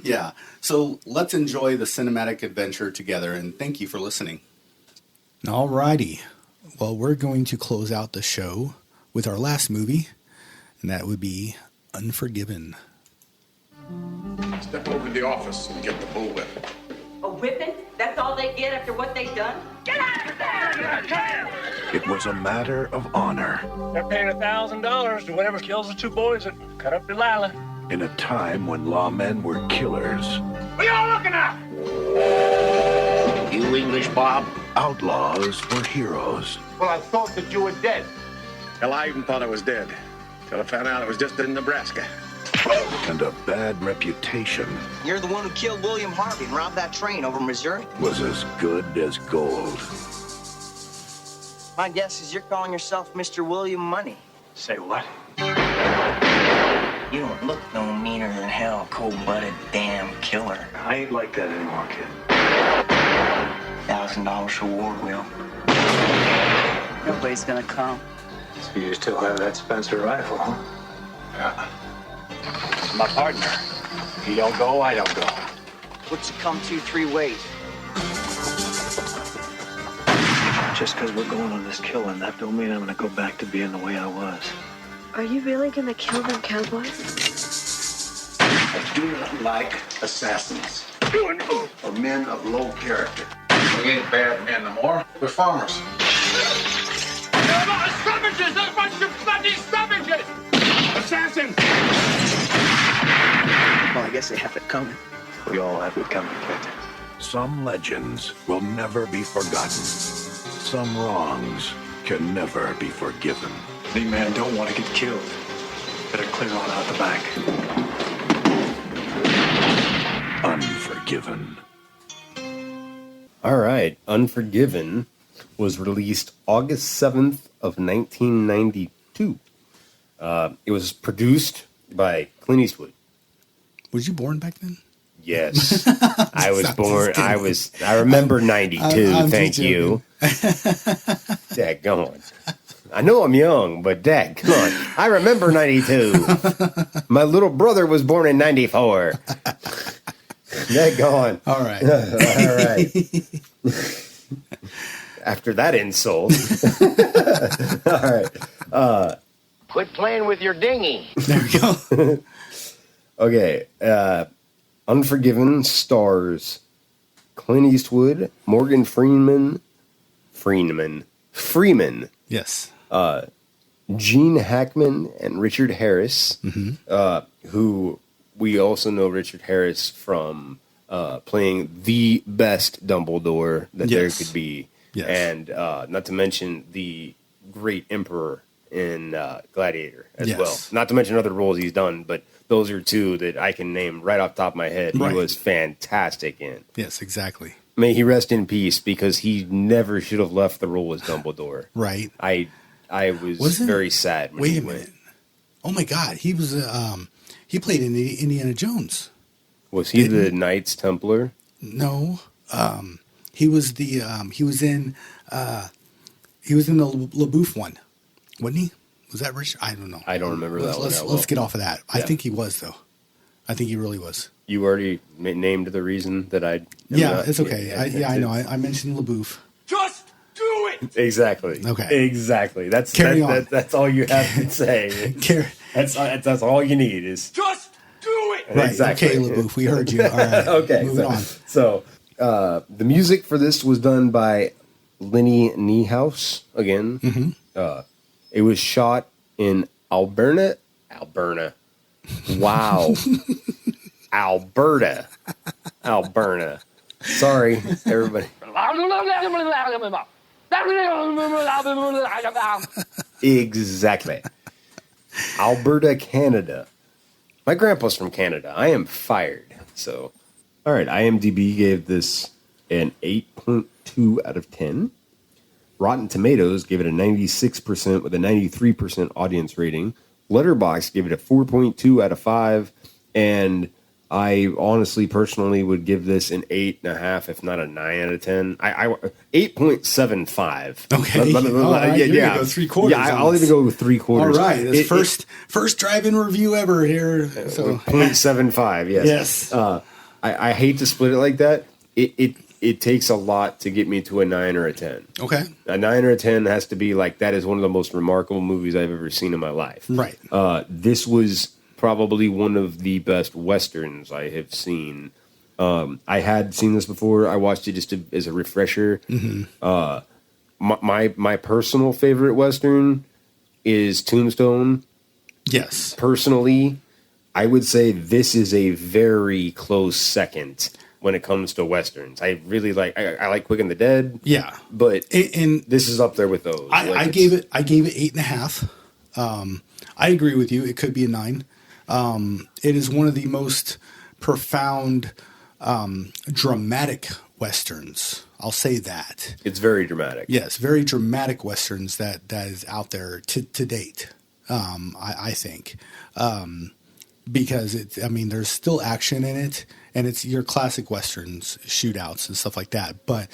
Yeah. So let's enjoy the cinematic adventure together, and thank you for listening. All righty. Well, we're going to close out the show with our last movie, and that would be Unforgiven. Step over to the office and get the bullwhip. A whipping? That's all they get after what they've done? Get out of there! It was a matter of honor. They're paying $1,000 to whatever kills the two boys that cut up Delilah. In a time when lawmen were killers. What are y'all looking at? You English, Bob? Outlaws were heroes. Well, I thought that you were dead. Hell, I even thought I was dead. Till I found out it was just in Nebraska. And a bad reputation. You're the one who killed William Harvey and robbed that train over Missouri? Was as good as gold. My guess is you're calling yourself Mr. William Money. Say what? You don't look no meaner than hell, cold-blooded damn killer. I ain't like that anymore, kid. $1,000 reward, Will. Nobody's gonna come. So you still have that Spencer rifle, huh? Yeah. It's my partner. He don't go, I don't go. What's it come to 3 ways? Just because we're going on this killing, that don't mean I'm gonna go back to being the way I was. Are you really gonna kill them cowboys? I do not like assassins or men of low character. We ain't bad men no more. We're farmers. They're a lot of savages! They're a bunch of bloody savages! Assassin! Well, I guess they have it coming. We all have it coming, Clint. Some legends will never be forgotten. Some wrongs can never be forgiven. The man don't want to get killed. Better clear on out the back. Unforgiven. All right. Unforgiven was released August 7th of 1992. It was produced by Clint Eastwood. Was you born back then? Yes. I was born. I remember 92. Thank you. Dad, go on. I know I'm young, but Dad, come on. I remember 92. My little brother was born in 94. Dad, go on. All right. All right. After that insult. All right. Quit playing with your dinghy. There we go. Okay. Unforgiven stars Clint Eastwood, Morgan Freeman. Yes. Gene Hackman and Richard Harris, who we also know Richard Harris from playing the best Dumbledore that there could be. Yes. And not to mention the great Emperor in Gladiator as well. Not to mention other roles he's done, but those are two that I can name right off the top of my head. Right. He was fantastic in. Yes, exactly. May he rest in peace, because he never should have left the role as Dumbledore. Right. I was very sad when Wait he a went. minute. Oh my God, he was he played in Indiana Jones. Was he the Knights Templar? No. He was the he was in the LaBeouf one, wasn't he? Was that Rich? I don't know. I don't remember that one. Let's get off of that. I think he was, though. I think he really was. You already named the reason that I. Yeah, it's okay. I know. I mentioned LaBeouf. Just do it! Exactly. Okay. Exactly. That's that's all you have to say. That's all you need is just do it. Right. Exactly. Okay, LaBeouf. We heard you. All right. Okay. Moving on. So the music for this was done by Lenny Niehaus again. Mm-hmm. It was shot in Alberta. Wow. Alberta. Sorry, everybody. Exactly. Alberta, Canada. My grandpa's from Canada. I am fired. So, all right. IMDb gave this an 8.2 out of 10. Rotten Tomatoes gave it a 96% with a 93% audience rating. Letterboxd gave it a 4.2 out of 5. And I honestly, personally, would give this an 8.5, if not a 9 out of 10. 8.75. Okay. Yeah. Go 3/4. Yeah, I'll even go with 3/4. All right. It's first drive-in review ever here. So 0.75, yes. Yes. I hate to split it like that. It takes a lot to get me to a 9 or a 10. Okay. A 9 or a 10 has to be like, that is one of the most remarkable movies I've ever seen in my life. Right. This was probably one of the best Westerns I have seen. I had seen this before. I watched it just as a refresher. Mm-hmm. My personal favorite Western is Tombstone. Yes. Personally, I would say this is a very close second when it comes to Westerns. I really like, I like Quick and the Dead. Yeah. But and this is up there with those. I gave it 8.5. I agree with you. It could be a 9. It is one of the most profound, dramatic Westerns. I'll say that. It's very dramatic. Yes, very dramatic Westerns that is out there to date, I think. Because there's still action in it, and it's your classic Westerns, shootouts and stuff like that. But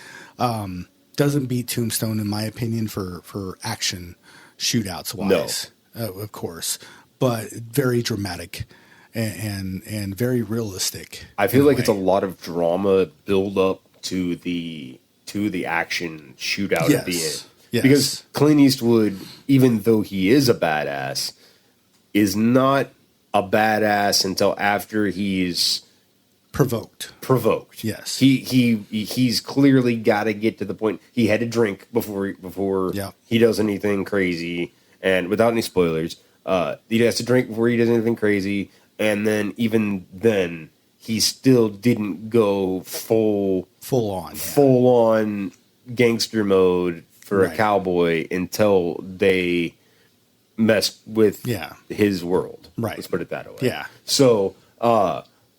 doesn't beat Tombstone, in my opinion, for action shootouts wise. No. Of course. But very dramatic and very realistic. I feel like it's a lot of drama build up to the action shootout at the end. Yes. Because Clint Eastwood, even though he is a badass, is not a badass until after he's Provoked. Yes. He's clearly got to get to the point. He had to drink before he does anything crazy, and without any spoilers, he has to drink before he does anything crazy, and then even then, he still didn't go full on gangster mode for a cowboy until they messed with his world. Right. Let's put it that way. Yeah. So,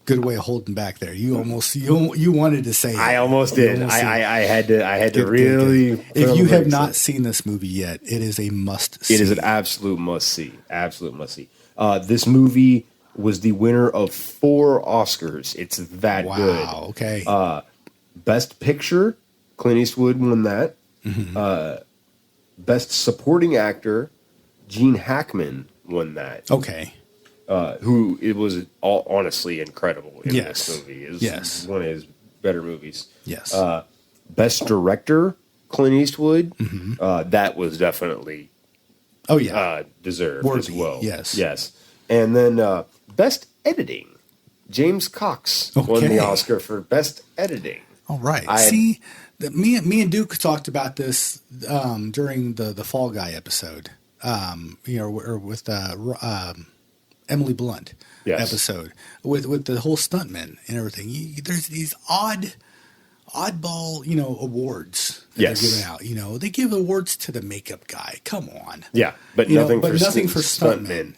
good way of holding back there. You almost you wanted to say it. I almost did. I had to really. Good. If you have not seen this movie yet, it is a must see. It is an absolute must see. Absolute must see. This movie was the winner of 4 Oscars. It's that good. Wow. Okay. Best Picture, Clint Eastwood won that. Mm-hmm. Best Supporting Actor, Gene Hackman won that. Okay. Who it was honestly incredible in this movie. It was one of his better movies. Yes. Best Director, Clint Eastwood. Mm-hmm. That was definitely deserved worthy as well. Yes. And then Best Editing, James Cox won the Oscar for Best Editing. All right. Me and Duke talked about this during the Fall Guy episode. Or with Emily Blunt episode with the whole stuntmen and everything. There's these oddball, awards that they're giving out. They give awards to the makeup guy. Come on. Yeah, but nothing for stuntmen.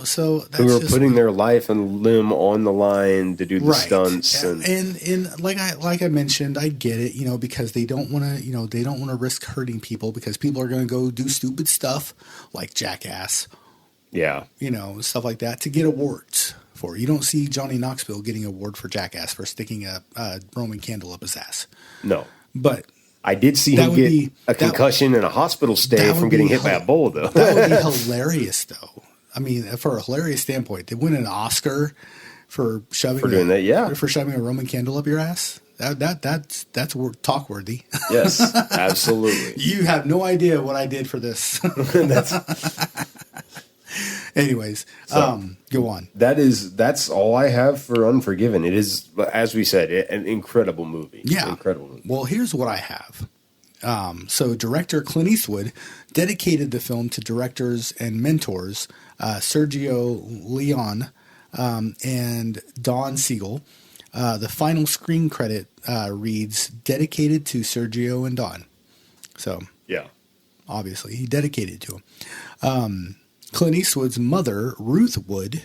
So that's who are putting their life and limb on the line to do the stunts. And like I mentioned, I get it. Because they don't want to. They don't want to risk hurting people because people are going to go do stupid stuff like Jackass. Yeah. Stuff like that to get awards for. You don't see Johnny Knoxville getting an award for Jackass for sticking a Roman candle up his ass. No. But I did see him get a concussion and a hospital stay from getting hit by a bull, though. That would be hilarious, though. I mean, for a hilarious standpoint, they win an Oscar for shoving for shoving a Roman candle up your ass. That's talk worthy. Yes, absolutely. You have no idea what I did for this. Anyways, go on. That's all I have for Unforgiven. It is, as we said, an incredible movie. Yeah, incredible movie. Well, here's what I have. So director Clint Eastwood dedicated the film to directors and mentors Sergio Leone and Don Siegel. The final screen credit reads, dedicated to Sergio and Don. So, obviously, he dedicated to him. Clint Eastwood's mother, Ruth Wood,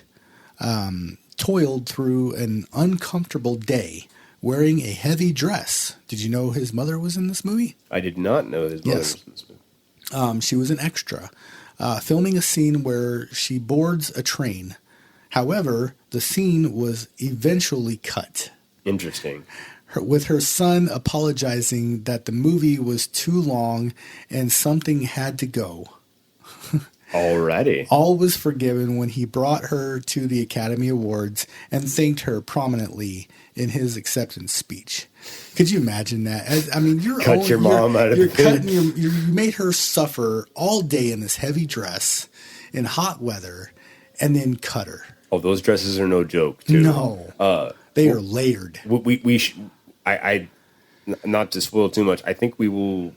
toiled through an uncomfortable day wearing a heavy dress. Did you know his mother was in this movie? I did not know his mother was in this movie. She was an extra, filming a scene where she boards a train. However, the scene was eventually cut. Interesting. With her son apologizing that the movie was too long and something had to go. Alrighty. All was forgiven when he brought her to the Academy Awards and thanked her prominently in his acceptance speech. Could you imagine that? Your mom out of the pit. You made her suffer all day in this heavy dress in hot weather and then cut her. Oh, those dresses are no joke, too. No. They are layered. I not to spoil too much, I think we will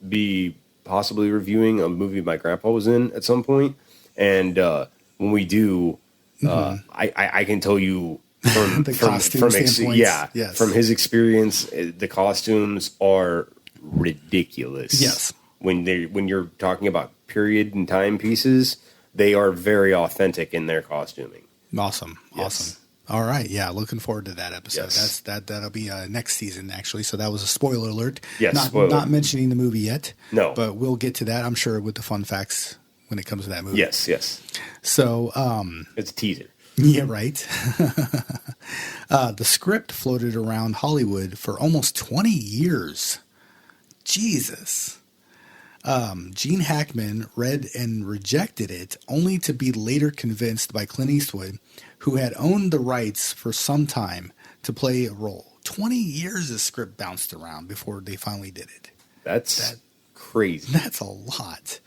be possibly reviewing a movie my grandpa was in at some point, and when we do, I can tell you from the costume standpoint, from his experience, the costumes are ridiculous. Yes, when you're talking about period and time pieces, they are very authentic in their costuming. Awesome. All right, looking forward to that episode. Yes. That'll be next season, actually. So that was a spoiler alert. Yes, not mentioning the movie yet. No, but we'll get to that, I'm sure, with the fun facts when it comes to that movie. Yes. So it's a teaser. Yeah, right. The script floated around Hollywood for almost 20 years. Jesus. Gene Hackman read and rejected it, only to be later convinced by Clint Eastwood, who had owned the rights for some time, to play a role. 20 years the script bounced around before they finally did it. That's crazy. That's a lot.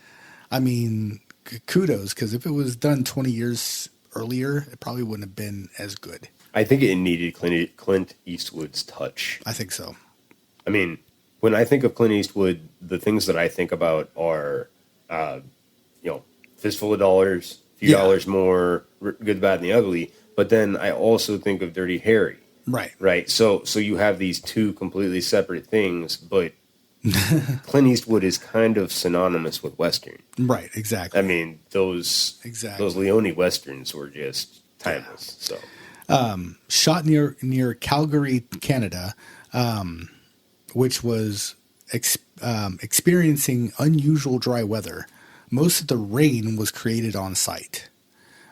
I mean, kudos, because if it was done 20 years earlier, it probably wouldn't have been as good. I think it needed Clint Eastwood's touch. I think so. I mean, when I think of Clint Eastwood, the things that I think about are, Fistful of Dollars, Few Dollars More, Good, the Bad, and the Ugly. But then I also think of Dirty Harry. Right. Right. So you have these two completely separate things, but Clint Eastwood is kind of synonymous with Western. Right. Exactly. I mean, those Leone Westerns were just timeless. So. Shot near Calgary, Canada, which was experiencing unusual dry weather. Most of the rain was created on site.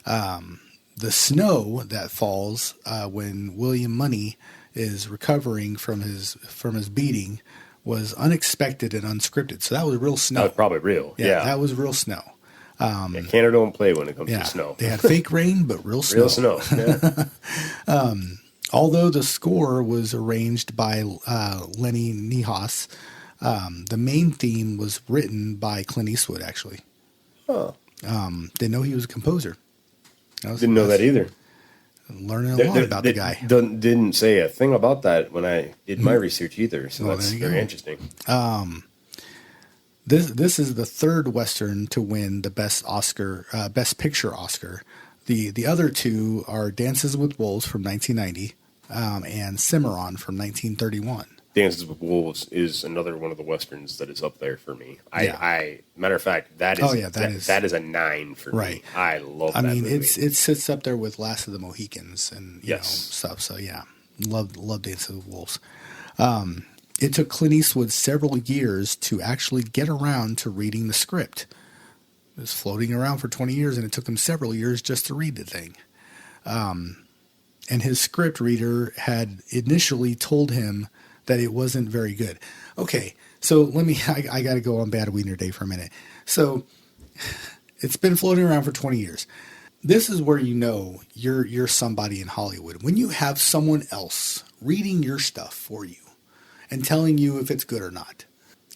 The snow that falls when William Money is recovering from his beating was unexpected and unscripted. So that was real snow. That was probably real. Yeah. That was real snow. Canada don't play when it comes to snow. They had fake rain, but real snow. Real snow. Yeah. Although the score was arranged by Lenny Niehaus, the main theme was written by Clint Eastwood, actually. Huh. Didn't know he was a composer. Didn't know that either. Learning a lot about the guy. Didn't say a thing about that when I did my research either, so that's very interesting. This is the third Western to win the Best Picture Oscar. The other two are Dances with Wolves from 1990 and Cimarron from 1931. Dances with Wolves is another one of the Westerns that is up there for me. Matter of fact, that is a 9 for me. I love that movie. It sits up there with Last of the Mohicans and stuff. So love Dances with Wolves. It took Clint Eastwood several years to actually get around to reading the script. It was floating around for 20 years, and it took him several years just to read the thing. And his script reader had initially told him that it wasn't very good. Okay, so I got to go on Bad Wiener Day for a minute. So it's been floating around for 20 years. This is where you know you're somebody in Hollywood. When you have someone else reading your stuff for you and telling you if it's good or not.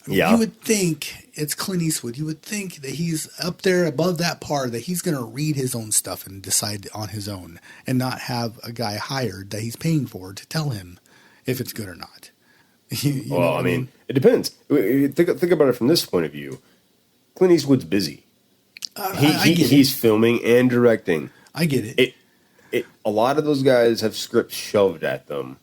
You would think it's Clint Eastwood. You would think that he's up there above that par, that he's going to read his own stuff and decide on his own and not have a guy hired that he's paying for to tell him if it's good or not. You know what I mean, it depends. Think about it from this point of view. Clint Eastwood's busy. He's filming and directing. I get it. A lot of those guys have scripts shoved at them,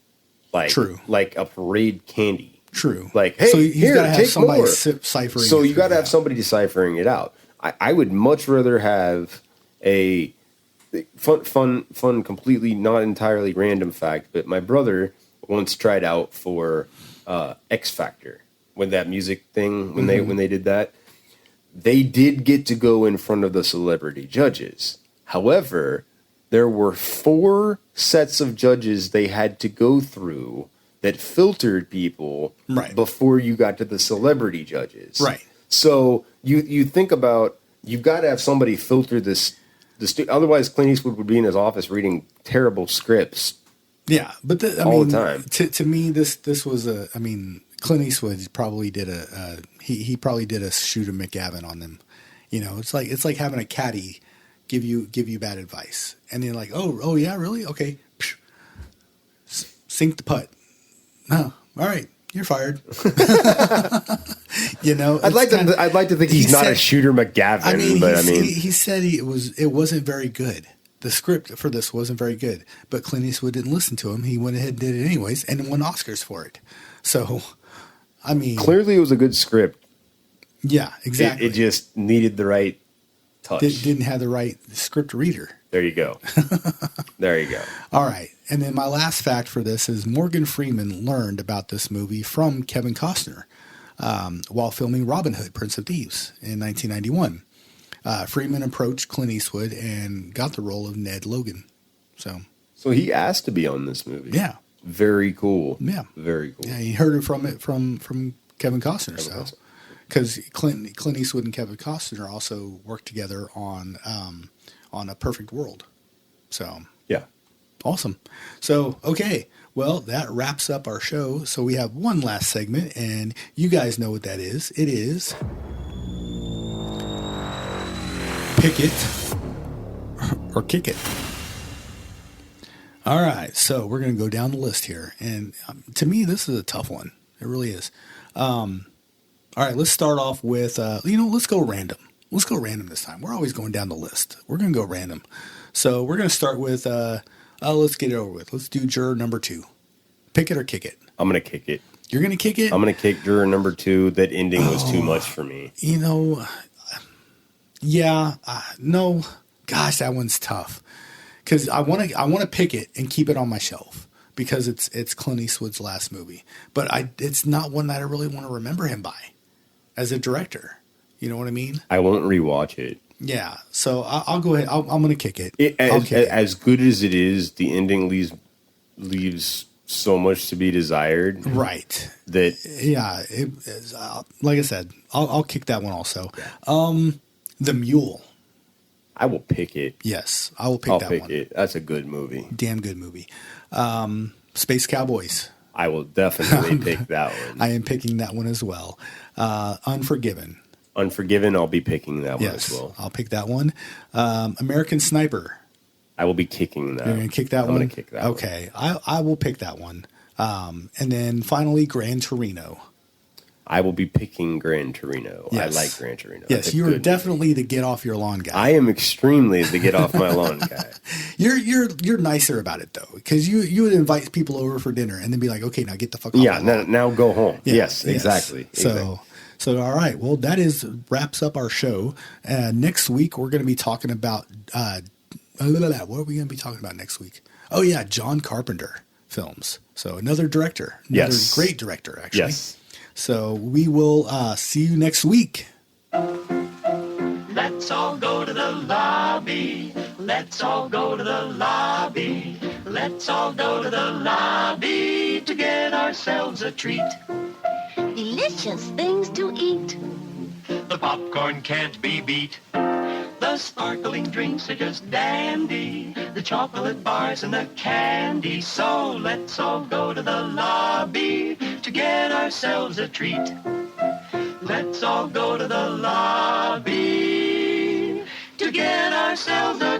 like a parade candy. True. Like, hey, so he's got to have somebody deciphering. So you got to have somebody deciphering it out. I would much rather have a fun, completely not entirely random fact. But my brother once tried out for X Factor with that music thing when they did that. They did get to go in front of the celebrity judges. However, there were 4 sets of judges they had to go through that filtered people before you got to the celebrity judges. Right. So you think about, you've got to have somebody filter this. Otherwise, Clint Eastwood would be in his office reading terrible scripts. Yeah, but all the time. To me, this was Clint Eastwood probably did he probably did a Shooter McGavin on them. You know, it's like having a caddy give you bad advice, and you're like, oh yeah, really? Okay, sink the putt. No, all right, you're fired. You know, I'd like to think he's not a Shooter McGavin. He said it wasn't very good. The script for this wasn't very good, but Clint Eastwood didn't listen to him. He went ahead and did it anyways, and won Oscars for it. So, clearly it was a good script. Yeah, exactly. It just needed the right touch. Didn't have the right script reader. There you go. There you go. All right. And then my last fact for this is Morgan Freeman learned about this movie from Kevin Costner while filming Robin Hood, Prince of Thieves in 1991. Freeman approached Clint Eastwood and got the role of Ned Logan. So he asked to be on this movie. Yeah. Very cool. Yeah. Very cool. Yeah, he heard it from Kevin Costner. Because Clint Eastwood and Kevin Costner also worked together on A Perfect World. So yeah. Awesome. So, okay. Well, that wraps up our show. So we have one last segment, and you guys know what that is. It is Pick It or Kick It. All right, so we're going to go down the list here. And to me, this is a tough one. It really is. All right, let's start off with, let's go random. Let's go random this time. We're always going down the list. We're going to go random. So we're going to start with, let's get it over with. Let's do juror number 2. Pick it or kick it. I'm going to kick it. You're going to kick it? I'm going to kick juror number 2. That ending was too much for me. No. Gosh, that one's tough. Because I want to pick it and keep it on my shelf because it's Clint Eastwood's last movie. But it's not one that I really want to remember him by as a director. You know what I mean? I won't rewatch it. Yeah, so I'll go ahead. I'm going to kick it. As good as it is, the ending leaves so much to be desired. Right. That like I said, I'll kick that one also. Yeah. The Mule. I will pick it. Yes, I will pick that one. I'll pick it. That's a good movie. Damn good movie. Space Cowboys. I will definitely pick that one. I am picking that one as well. Unforgiven. Unforgiven, I'll be picking that one as well. I'll pick that one. American Sniper. I will be kicking that. You're going to kick that one? I'm going to kick that one. Okay, I will pick that one. And then finally, Gran Torino. I will be picking Gran Torino. Yes. I like Gran Torino. Yes, you are definitely the get off your lawn guy. I am extremely the get off my lawn guy. You're nicer about it though, because you would invite people over for dinner and then be like, okay, now get the fuck off. Yeah, now go home. Yes, exactly. So all right, well wraps up our show. Next week we're going to be talking about what are we going to be talking about next week? Oh yeah, John Carpenter films. So another director, great director actually. Yes. So we will see you next week. Let's all go to the lobby. Let's all go to the lobby. Let's all go to the lobby to get ourselves a treat. Delicious things to eat. The popcorn can't be beat. The sparkling drinks are just dandy. The chocolate bars and the candy. So let's all go to the lobby to get ourselves a treat. Let's all go to the lobby to get ourselves a